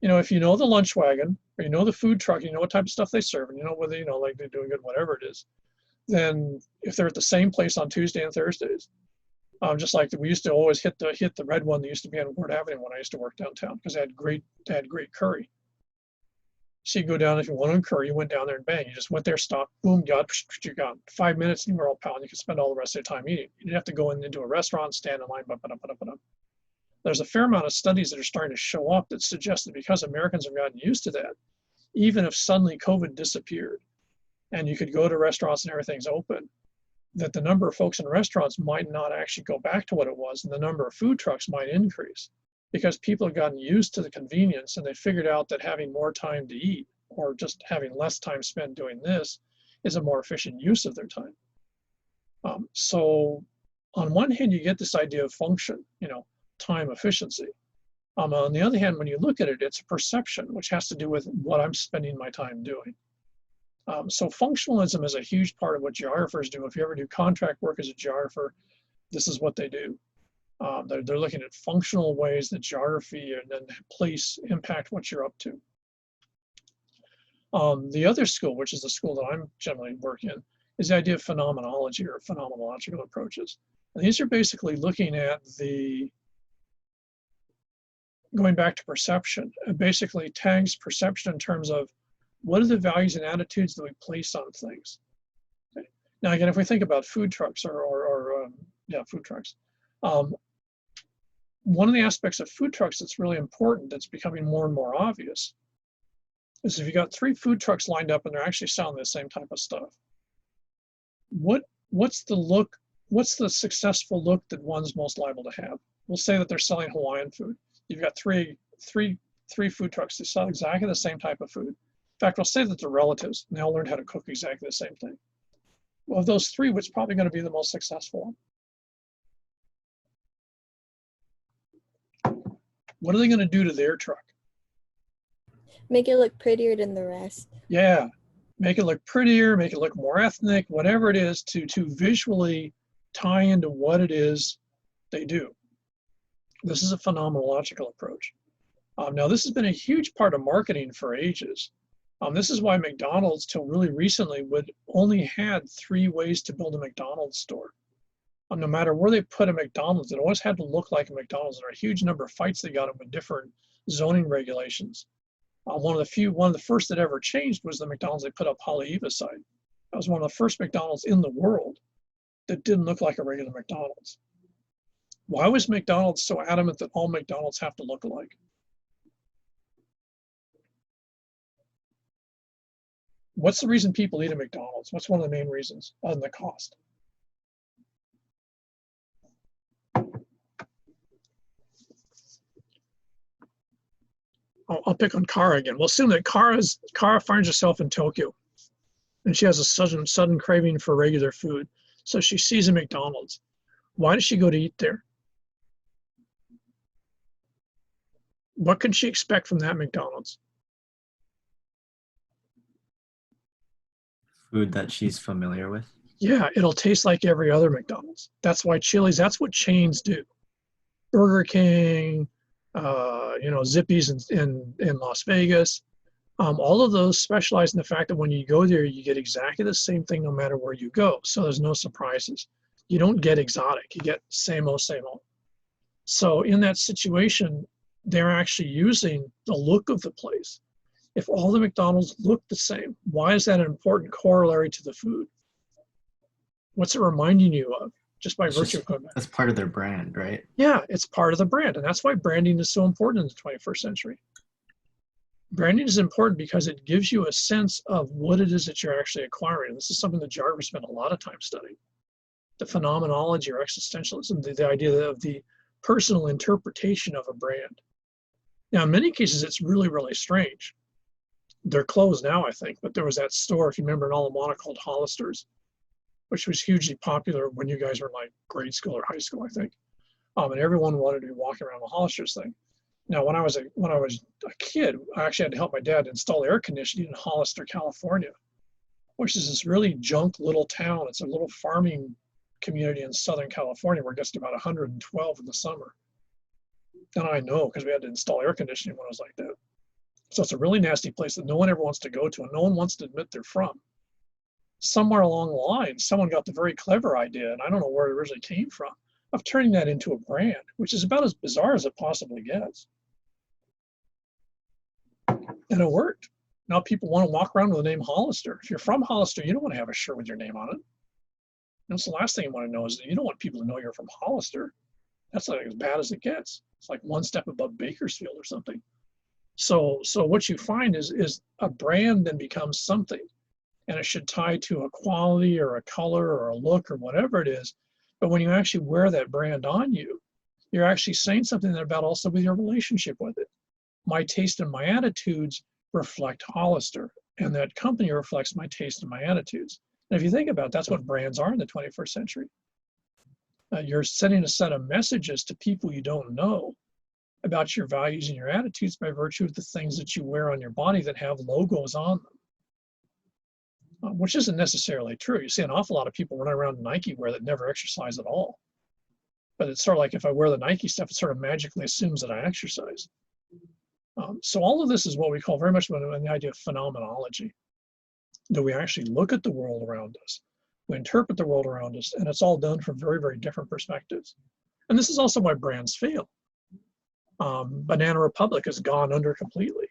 You know, if you know the lunch wagon or you know the food truck, you know what type of stuff they serve, and you know whether, you know, like they're doing good, whatever it is, then if they're at the same place on Tuesday and Thursdays, just like we used to always hit the red one that used to be on Ward Avenue when I used to work downtown because they had great curry. So you go down, if you want to curry, you went down there and bang, you just went there, stopped, boom, you're gone. 5 minutes and you were all pound. You could spend all the rest of your time eating. You didn't have to go into a restaurant, stand in line, There's a fair amount of studies that are starting to show up that suggest that because Americans have gotten used to that, even if suddenly COVID disappeared and you could go to restaurants and everything's open, that the number of folks in restaurants might not actually go back to what it was, and the number of food trucks might increase because people have gotten used to the convenience and they figured out that having more time to eat or just having less time spent doing this is a more efficient use of their time. So on one hand, you get this idea of function, you know, time efficiency. On the other hand, when you look at it, it's a perception, which has to do with what I'm spending my time doing. So functionalism is a huge part of what geographers do. If you ever do contract work as a geographer, this is what they do. They're looking at functional ways that geography and then place impact what you're up to. The other school, which is the school that I'm generally working in, is the idea of phenomenology or phenomenological approaches. And these are basically looking at going back to perception, it basically tags perception in terms of what are the values and attitudes that we place on things. Okay. Now, again, if we think about food trucks food trucks, one of the aspects of food trucks that's really important, that's becoming more and more obvious, is if you got 3 food trucks lined up and they're actually selling the same type of stuff, what's the successful look that one's most liable to have? We'll say that they're selling Hawaiian food. You've got three food trucks that sell exactly the same type of food. In fact, we'll say that they're relatives and they all learned how to cook exactly the same thing. Well, of those 3, what's probably going to be the most successful one? What are they going to do to their truck? Make it look prettier than the rest. Yeah, make it look prettier, make it look more ethnic, whatever it is to visually tie into what it is they do. This is a phenomenological approach. Now, this has been a huge part of marketing for ages. This is why McDonald's, till really recently, would only had 3 ways to build a McDonald's store. No matter where they put a McDonald's, it always had to look like a McDonald's. There are a huge number of fights they got in with different zoning regulations. One of the first that ever changed was the McDonald's they put up Haleiwa side. That was one of the first McDonald's in the world that didn't look like a regular McDonald's. Why was McDonald's so adamant that all McDonald's have to look alike? What's the reason people eat at McDonald's? What's one of the main reasons other than the cost? I'll pick on Kara again. We'll assume that Kara finds herself in Tokyo and she has a sudden craving for regular food. So she sees a McDonald's. Why does she go to eat there? What can she expect from that McDonald's? Food that she's familiar with. Yeah, it'll taste like every other McDonald's. That's why Chili's, that's what chains do. Burger King, Zippy's in Las Vegas. All of those specialize in the fact that when you go there, you get exactly the same thing no matter where you go. So there's no surprises. You don't get exotic. You get same old, same old. So in that situation, they're actually using the look of the place. If all the McDonald's look the same, why is that an important corollary to the food? What's it reminding you of? Just by virtue of going back. That's part of their brand, right? Yeah, it's part of the brand. And that's why branding is so important in the 21st century. Branding is important because it gives you a sense of what it is that you're actually acquiring. This is something that geographers spent a lot of time studying. The phenomenology or existentialism, the idea of the personal interpretation of a brand. Now, in many cases, it's really, really strange. They're closed now, I think, but there was that store, if you remember, in Alamana called Hollister's, which was hugely popular when you guys were in like grade school or high school, I think. And everyone wanted to be walking around the Hollister's thing. Now, when I was a kid, I actually had to help my dad install air conditioning in Hollister, California, which is this really junk little town. It's a little farming community in Southern California where it gets to about 112 in the summer. And I know because we had to install air conditioning when I was like that. So it's a really nasty place that no one ever wants to go to and no one wants to admit they're from. Somewhere along the line, someone got the very clever idea, and I don't know where it originally came from, of turning that into a brand, which is about as bizarre as it possibly gets. And it worked. Now people want to walk around with the name Hollister. If you're from Hollister, you don't want to have a shirt with your name on it. That's the last thing you want to know is that you don't want people to know you're from Hollister. That's like as bad as it gets. It's like one step above Bakersfield or something. So what you find is a brand then becomes something, and it should tie to a quality or a color or a look or whatever it is. But when you actually wear that brand on you, you're actually saying something about also with your relationship with it. My taste and my attitudes reflect Hollister, and that company reflects my taste and my attitudes. And if you think about it, that's what brands are in the 21st century. You're sending a set of messages to people you don't know about your values and your attitudes by virtue of the things that you wear on your body that have logos on them, which isn't necessarily true. You see an awful lot of people running around in Nike wear that never exercise at all. But it's sort of like if I wear the Nike stuff, it sort of magically assumes that I exercise. So all of this is what we call very much the idea of phenomenology. That we actually look at the world around us, we interpret the world around us, and it's all done from very, very different perspectives. And this is also why brands fail. Banana Republic has gone under completely.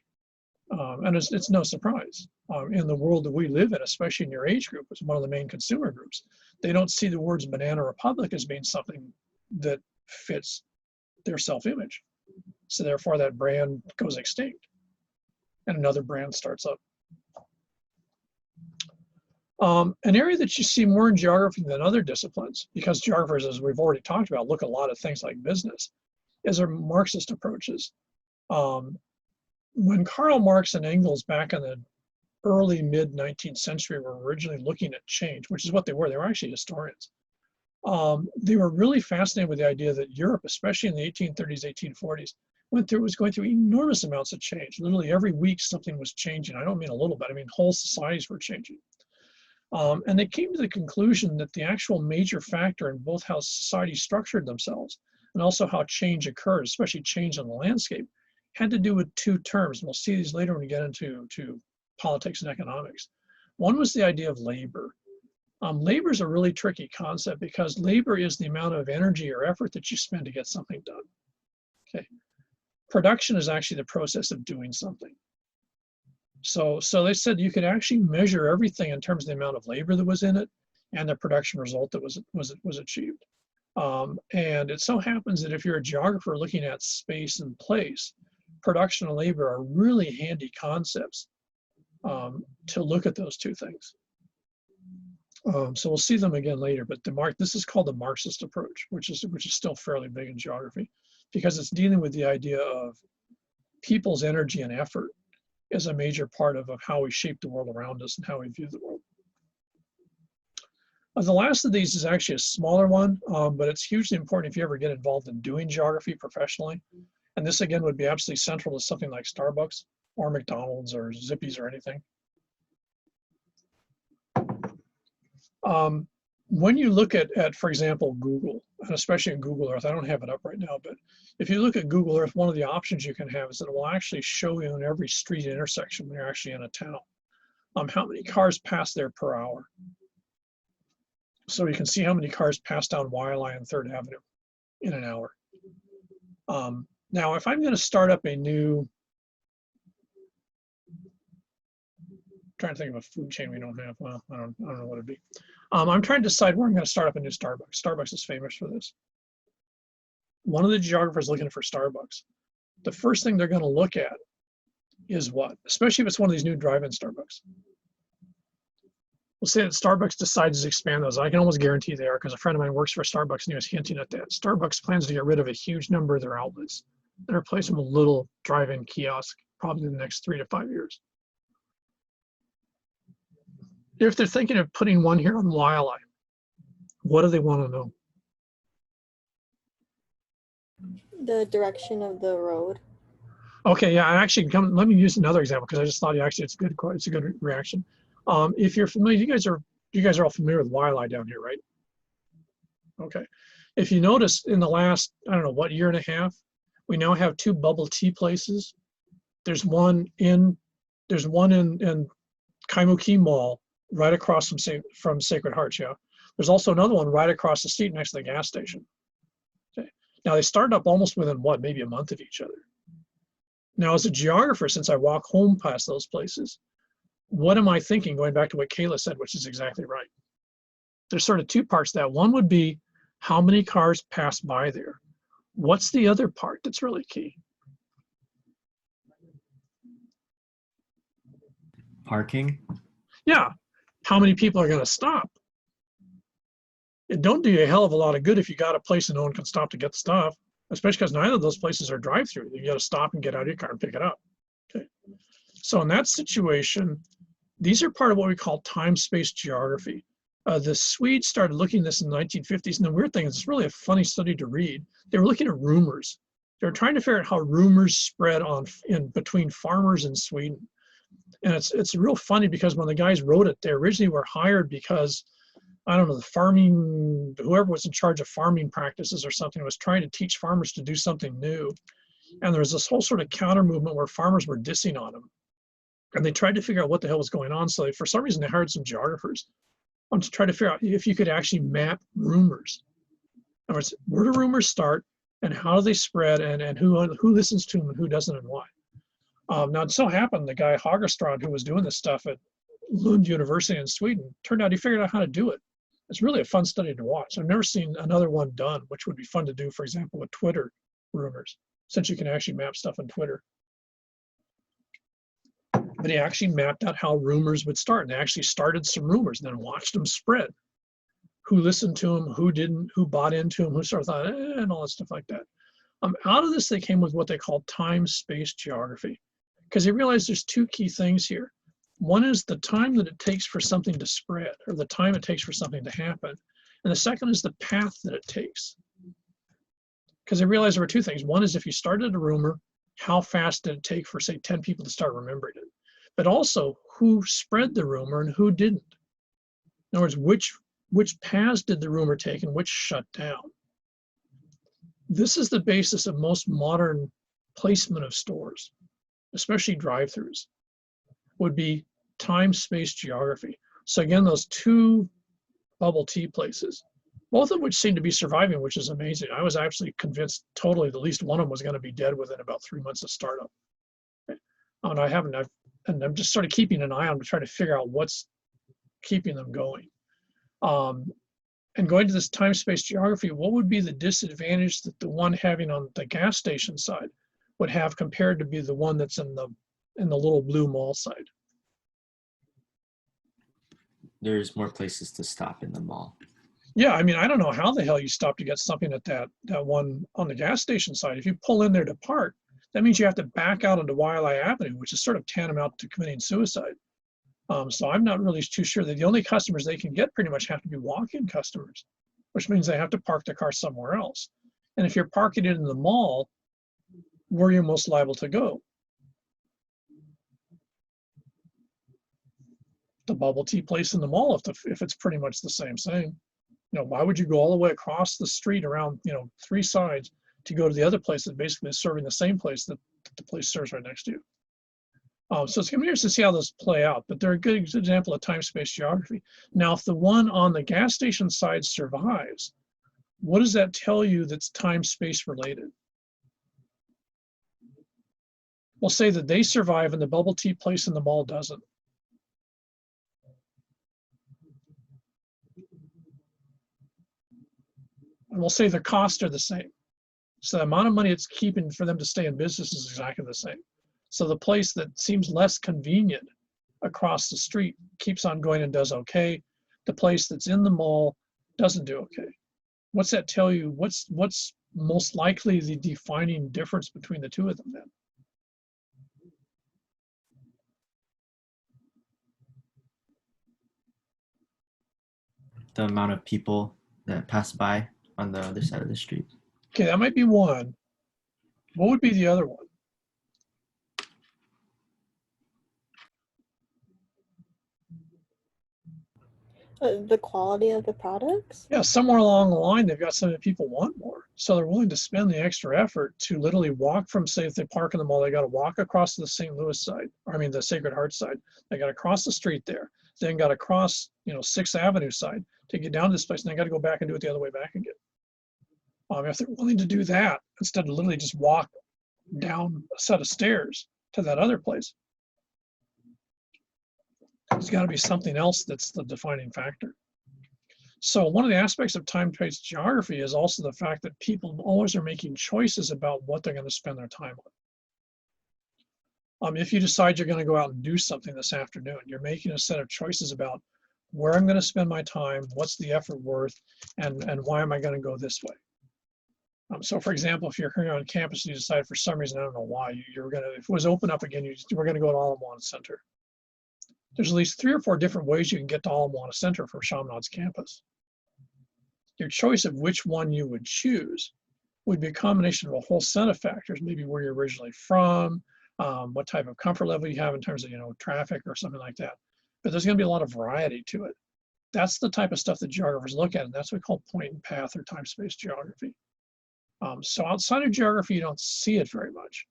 And it's no surprise. In the world that we live in, especially in your age group, it's one of the main consumer groups. They don't see the words Banana Republic as being something that fits their self-image. So therefore that brand goes extinct and another brand starts up. An area that you see more in geography than other disciplines, because geographers, as we've already talked about, look at a lot of things like business, is our Marxist approaches. When Karl Marx and Engels back in the early mid-19th century were originally looking at change, which is what they were actually historians. They were really fascinated with the idea that Europe, especially in the 1830s, 1840s, was going through enormous amounts of change. Literally every week something was changing. I don't mean a little bit, I mean whole societies were changing. And they came to the conclusion that the actual major factor in both how societies structured themselves and also how change occurred, especially change in the landscape, had to do with two terms. And we'll see these later when we get into politics and economics. One was the idea of labor. Labor is a really tricky concept because labor is the amount of energy or effort that you spend to get something done. Okay. Production is actually the process of doing something. So they said you could actually measure everything in terms of the amount of labor that was in it and the production result that was achieved. And it so happens that if you're a geographer looking at space and place, production and labor are really handy concepts to look at those two things. So we'll see them again later, but this is called the Marxist approach, which is still fairly big in geography, because it's dealing with the idea of people's energy and effort as a major part of how we shape the world around us and how we view the world. The last of these is actually a smaller one, but it's hugely important if you ever get involved in doing geography professionally. And this again would be absolutely central to something like Starbucks or McDonald's or Zippy's or anything. When you look at, for example, Google, and especially in Google Earth, I don't have it up right now, but if you look at Google Earth, one of the options you can have is that it will actually show you in every street intersection when you're actually in a town, how many cars pass there per hour. So you can see how many cars pass down Waialae and 3rd Avenue in an hour. Now, if I'm going to start up a new, trying to think of a food chain we don't have. Well, I don't know what it'd be. I'm trying to decide where I'm going to start up a new Starbucks. Starbucks is famous for this. One of the geographers looking for Starbucks, the first thing they're going to look at is what? Especially if it's one of these new drive-in Starbucks. We'll say that Starbucks decides to expand those. I can almost guarantee they are, because a friend of mine works for Starbucks and he was hinting at that. Starbucks plans to get rid of a huge number of their outlets and replace them with little drive-in kiosks, probably in the next 3 to 5 years. If they're thinking of putting one here on Waialae, what do they want to know? The direction of the road. Okay, yeah, actually, let me use another example because I just thought it's a good reaction. If you're familiar, you guys are all familiar with Waialae down here, right? Okay. If you notice in the last, I don't know, what, year and a half, we now have 2 bubble tea places. There's one in Kaimuki Mall, right across from Sacred Hearts, yeah. There's also another one right across the street next to the gas station. Okay. Now they started up almost within what, maybe a month of each other. Now as a geographer, since I walk home past those places, what am I thinking, going back to what Kayla said, which is exactly right. There's sort of 2 parts to that. One would be how many cars pass by there. What's the other part that's really key? Parking. Yeah, how many people are going to stop? It don't do you a hell of a lot of good if you got a place and no one can stop to get stuff, especially because neither of those places are drive-through. You got to stop and get out of your car and pick it up. Okay. So in that situation, these are part of what we call time-space geography. The Swedes started looking at this in the 1950s, and the weird thing is it's really a funny study to read. They were looking at rumors. They were trying to figure out how rumors spread in between farmers in Sweden. And it's real funny because when the guys wrote it, they originally were hired because, I don't know, whoever was in charge of farming practices or something was trying to teach farmers to do something new. And there was this whole sort of counter movement where farmers were dissing on them. And they tried to figure out what the hell was going on. So for some reason, they hired some geographers to try to figure out if you could actually map rumors. In other words, where do rumors start and how do they spread and who listens to them and who doesn't and why. Now, it so happened the guy Hagerstrand, who was doing this stuff at Lund University in Sweden, turned out he figured out how to do it. It's really a fun study to watch. I've never seen another one done, which would be fun to do, for example, with Twitter rumors, since you can actually map stuff on Twitter. But he actually mapped out how rumors would start, and they actually started some rumors and then watched them spread. Who listened to them, who didn't, who bought into them, who sort of thought, and all that stuff like that. Out of this, they came with what they call time-space geography, because they realized there's 2 key things here. One is the time that it takes for something to spread, or the time it takes for something to happen. And the second is the path that it takes. Because they realized there were 2 things. One is if you started a rumor, how fast did it take for, say, 10 people to start remembering it? But also, who spread the rumor and who didn't? In other words, which paths did the rumor take and which shut down? This is the basis of most modern placement of stores, especially drive-thrus, would be time-space geography. So again, those two bubble tea places, both of which seem to be surviving, which is amazing. I was actually convinced totally that at least one of them was going to be dead within about 3 months of startup. And I haven't, and I'm just sort of keeping an eye on to try to figure out what's keeping them going. And going to this time-space geography, what would be the disadvantage that the one having on the gas station side would have compared to be the one that's in the little blue mall side? There's more places to stop in the mall. Yeah, I mean, I don't know how the hell you stop to get something at that one on the gas station side. If you pull in there to park, that means you have to back out onto Waialae Avenue, which is sort of tantamount to committing suicide. So I'm not really too sure that the only customers they can get pretty much have to be walk-in customers, which means they have to park their car somewhere else. And if you're parking it in the mall, where are you most liable to go? The bubble tea place in the mall, if it's pretty much the same thing. You know, why would you go all the way across the street around, 3 sides to go to the other place that basically is serving the same place that the place serves right next to you? So it's going to be interesting to see how those play out, but they're a good example of time-space geography. Now, if the one on the gas station side survives, what does that tell you that's time-space related? We'll say that they survive and the bubble tea place in the mall doesn't. And we'll say the costs are the same. So the amount of money it's keeping for them to stay in business is exactly the same. So the place that seems less convenient across the street keeps on going and does okay. The place that's in the mall doesn't do okay. What's that tell you? What's most likely the defining difference between the two of them then? The amount of people that pass by on the other side of the street. Okay, that might be one. What would be the other one? The quality of the products? Yeah, somewhere along the line, they've got something that people want more. So they're willing to spend the extra effort to literally walk from, say, if they park in the mall, they got to walk across to the St. Louis side, or I mean, the Sacred Heart side. They got to cross the street there, then got to cross, 6th Avenue side to get down to this place, and they got to go back and do it the other way back again. If they're willing to do that, instead of literally just walk down a set of stairs to that other place, there's got to be something else that's the defining factor. So one of the aspects of time-based geography is also the fact that people always are making choices about what they're going to spend their time on. If you decide you're going to go out and do something this afternoon, you're making a set of choices about where I'm going to spend my time, what's the effort worth, and why am I going to go this way. So for example, if you're here on campus and you decide for some reason, I don't know why, you're going to, if it was open up again, we're going to go to Ala-Moana Center. There's at least 3 or 4 different ways you can get to Ala-Moana Center from Chaminade's campus. Your choice of which one you would choose would be a combination of a whole set of factors, maybe where you're originally from, what type of comfort level you have in terms of traffic or something like that. But there's going to be a lot of variety to it. That's the type of stuff that geographers look at, and that's what we call point and path or time-space geography. So outside of geography, you don't see it very much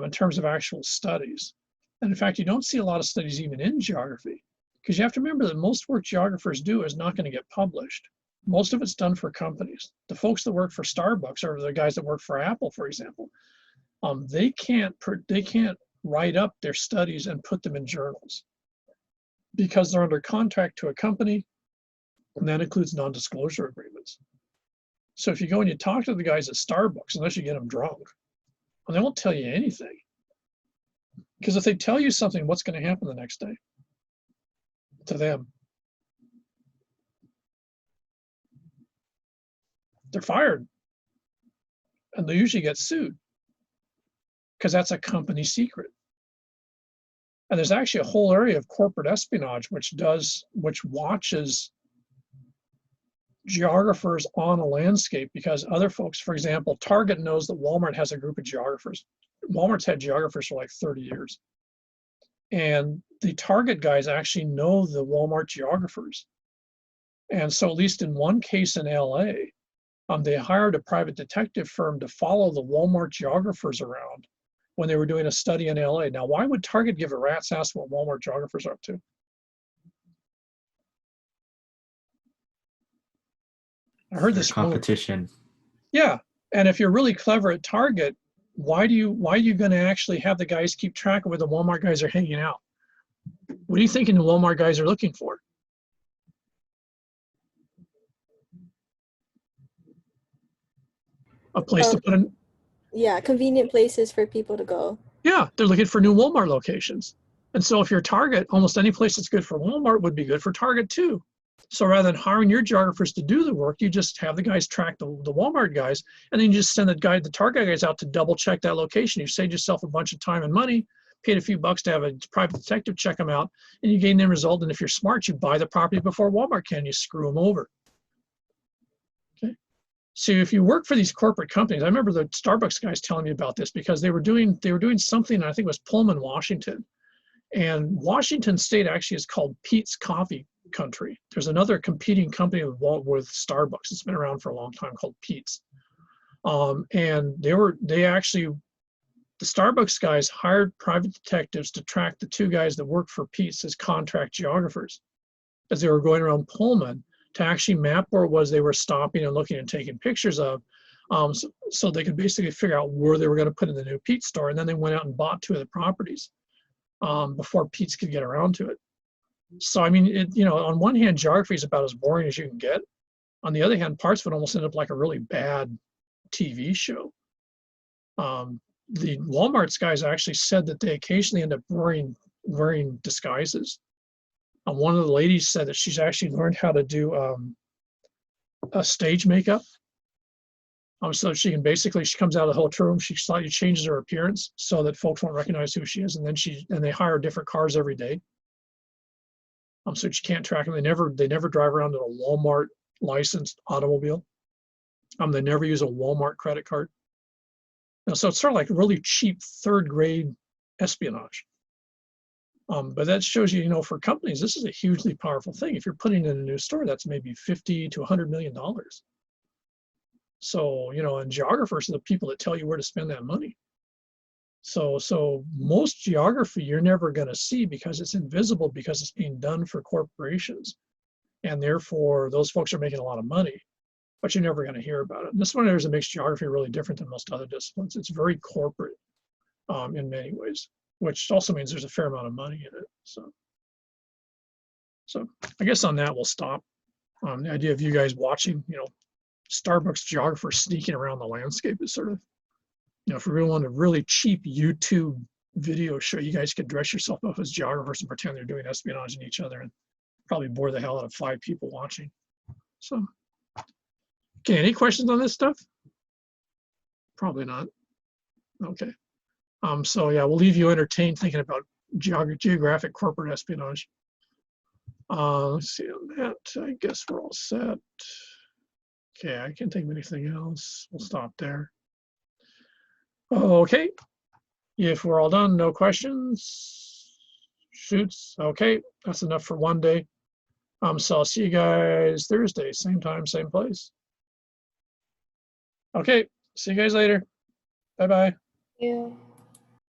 in terms of actual studies. And in fact, you don't see a lot of studies even in geography, because you have to remember that most work geographers do is not going to get published. Most of it's done for companies. The folks that work for Starbucks or the guys that work for Apple, for example, they can't write up their studies and put them in journals because they're under contract to a company, and that includes non-disclosure agreements. So if you go and you talk to the guys at Starbucks, unless you get them drunk, well, they won't tell you anything. Because if they tell you something, what's going to happen the next day to them? They're fired. And they usually get sued because that's a company secret. And there's actually a whole area of corporate espionage which watches geographers on a landscape, because other folks, for example, Target knows that Walmart has a group of geographers. Walmart's had geographers for like 30 years. And the Target guys actually know the Walmart geographers. And so at least in one case in LA, they hired a private detective firm to follow the Walmart geographers around when they were doing a study in LA. Now, why would Target give a rat's ass what Walmart geographers are up to? I heard For this quote. competition. Yeah, and if you're really clever at Target, why are you going to actually have the guys keep track of where the Walmart guys are hanging out? What are you thinking the Walmart guys are looking for? A place to put in. Yeah, convenient places for people to go. Yeah, they're looking for new Walmart locations. And so if you're Target, almost any place that's good for Walmart would be good for Target too. So rather than hiring your geographers to do the work, you just have the guys track the Walmart guys, and then you just send the Target guys out to double check that location. You saved yourself a bunch of time and money, paid a few bucks to have a private detective check them out, and you gain the result. And if you're smart, you buy the property before Walmart can, you screw them over. Okay. So if you work for these corporate companies, I remember the Starbucks guys telling me about this because they were doing something, I think it was Pullman, Washington. And Washington State actually is called Pete's Coffee Country. There's another competing company with Starbucks. It's been around for a long time called Pete's. And the Starbucks guys hired private detectives to track the two guys that worked for Pete's as contract geographers as they were going around Pullman to actually map where it was they were stopping and looking and taking pictures of, so they could basically figure out where they were going to put in the new Pete's store. And then they went out and bought 2 of the properties before Pete's could get around to it. So, I mean, on one hand, geography is about as boring as you can get. On the other hand, parts of it almost end up like a really bad TV show. The Walmart's guys actually said that they occasionally end up wearing disguises. One of the ladies said that she's actually learned how to do a stage makeup. So she comes out of the hotel room, she slightly changes her appearance so that folks won't recognize who she is, and then they hire different cars every day. So she can't track them. They never drive around in a Walmart licensed automobile. They never use a Walmart credit card. So it's sort of like really cheap 3rd grade espionage. But that shows you, for companies, this is a hugely powerful thing. If you're putting in a new store, that's maybe $50 to $100 million. So, and geographers are the people that tell you where to spend that money. So most geography you're never going to see because it's invisible, because it's being done for corporations. And therefore, those folks are making a lot of money, but you're never going to hear about it. And this is one of the areas that makes geography really different than most other disciplines. It's very corporate in many ways, which also means there's a fair amount of money in it. So I guess on that, we'll stop. The idea of you guys watching, Starbucks geographers sneaking around the landscape is sort of, if we really want a really cheap YouTube video show, you guys could dress yourself up as geographers and pretend they're doing espionage on each other and probably bore the hell out of 5 people watching. So, okay, any questions on this stuff? Probably not. Okay. So yeah, we'll leave you entertained thinking about geographic corporate espionage. Let's see on that. I guess we're all set. Okay, I can't think of anything else. We'll stop there. Okay, if we're all done, no questions, shoots. Okay, that's enough for one day. So I'll see you guys Thursday, same time, same place. Okay, see you guys later. Bye-bye. Yeah.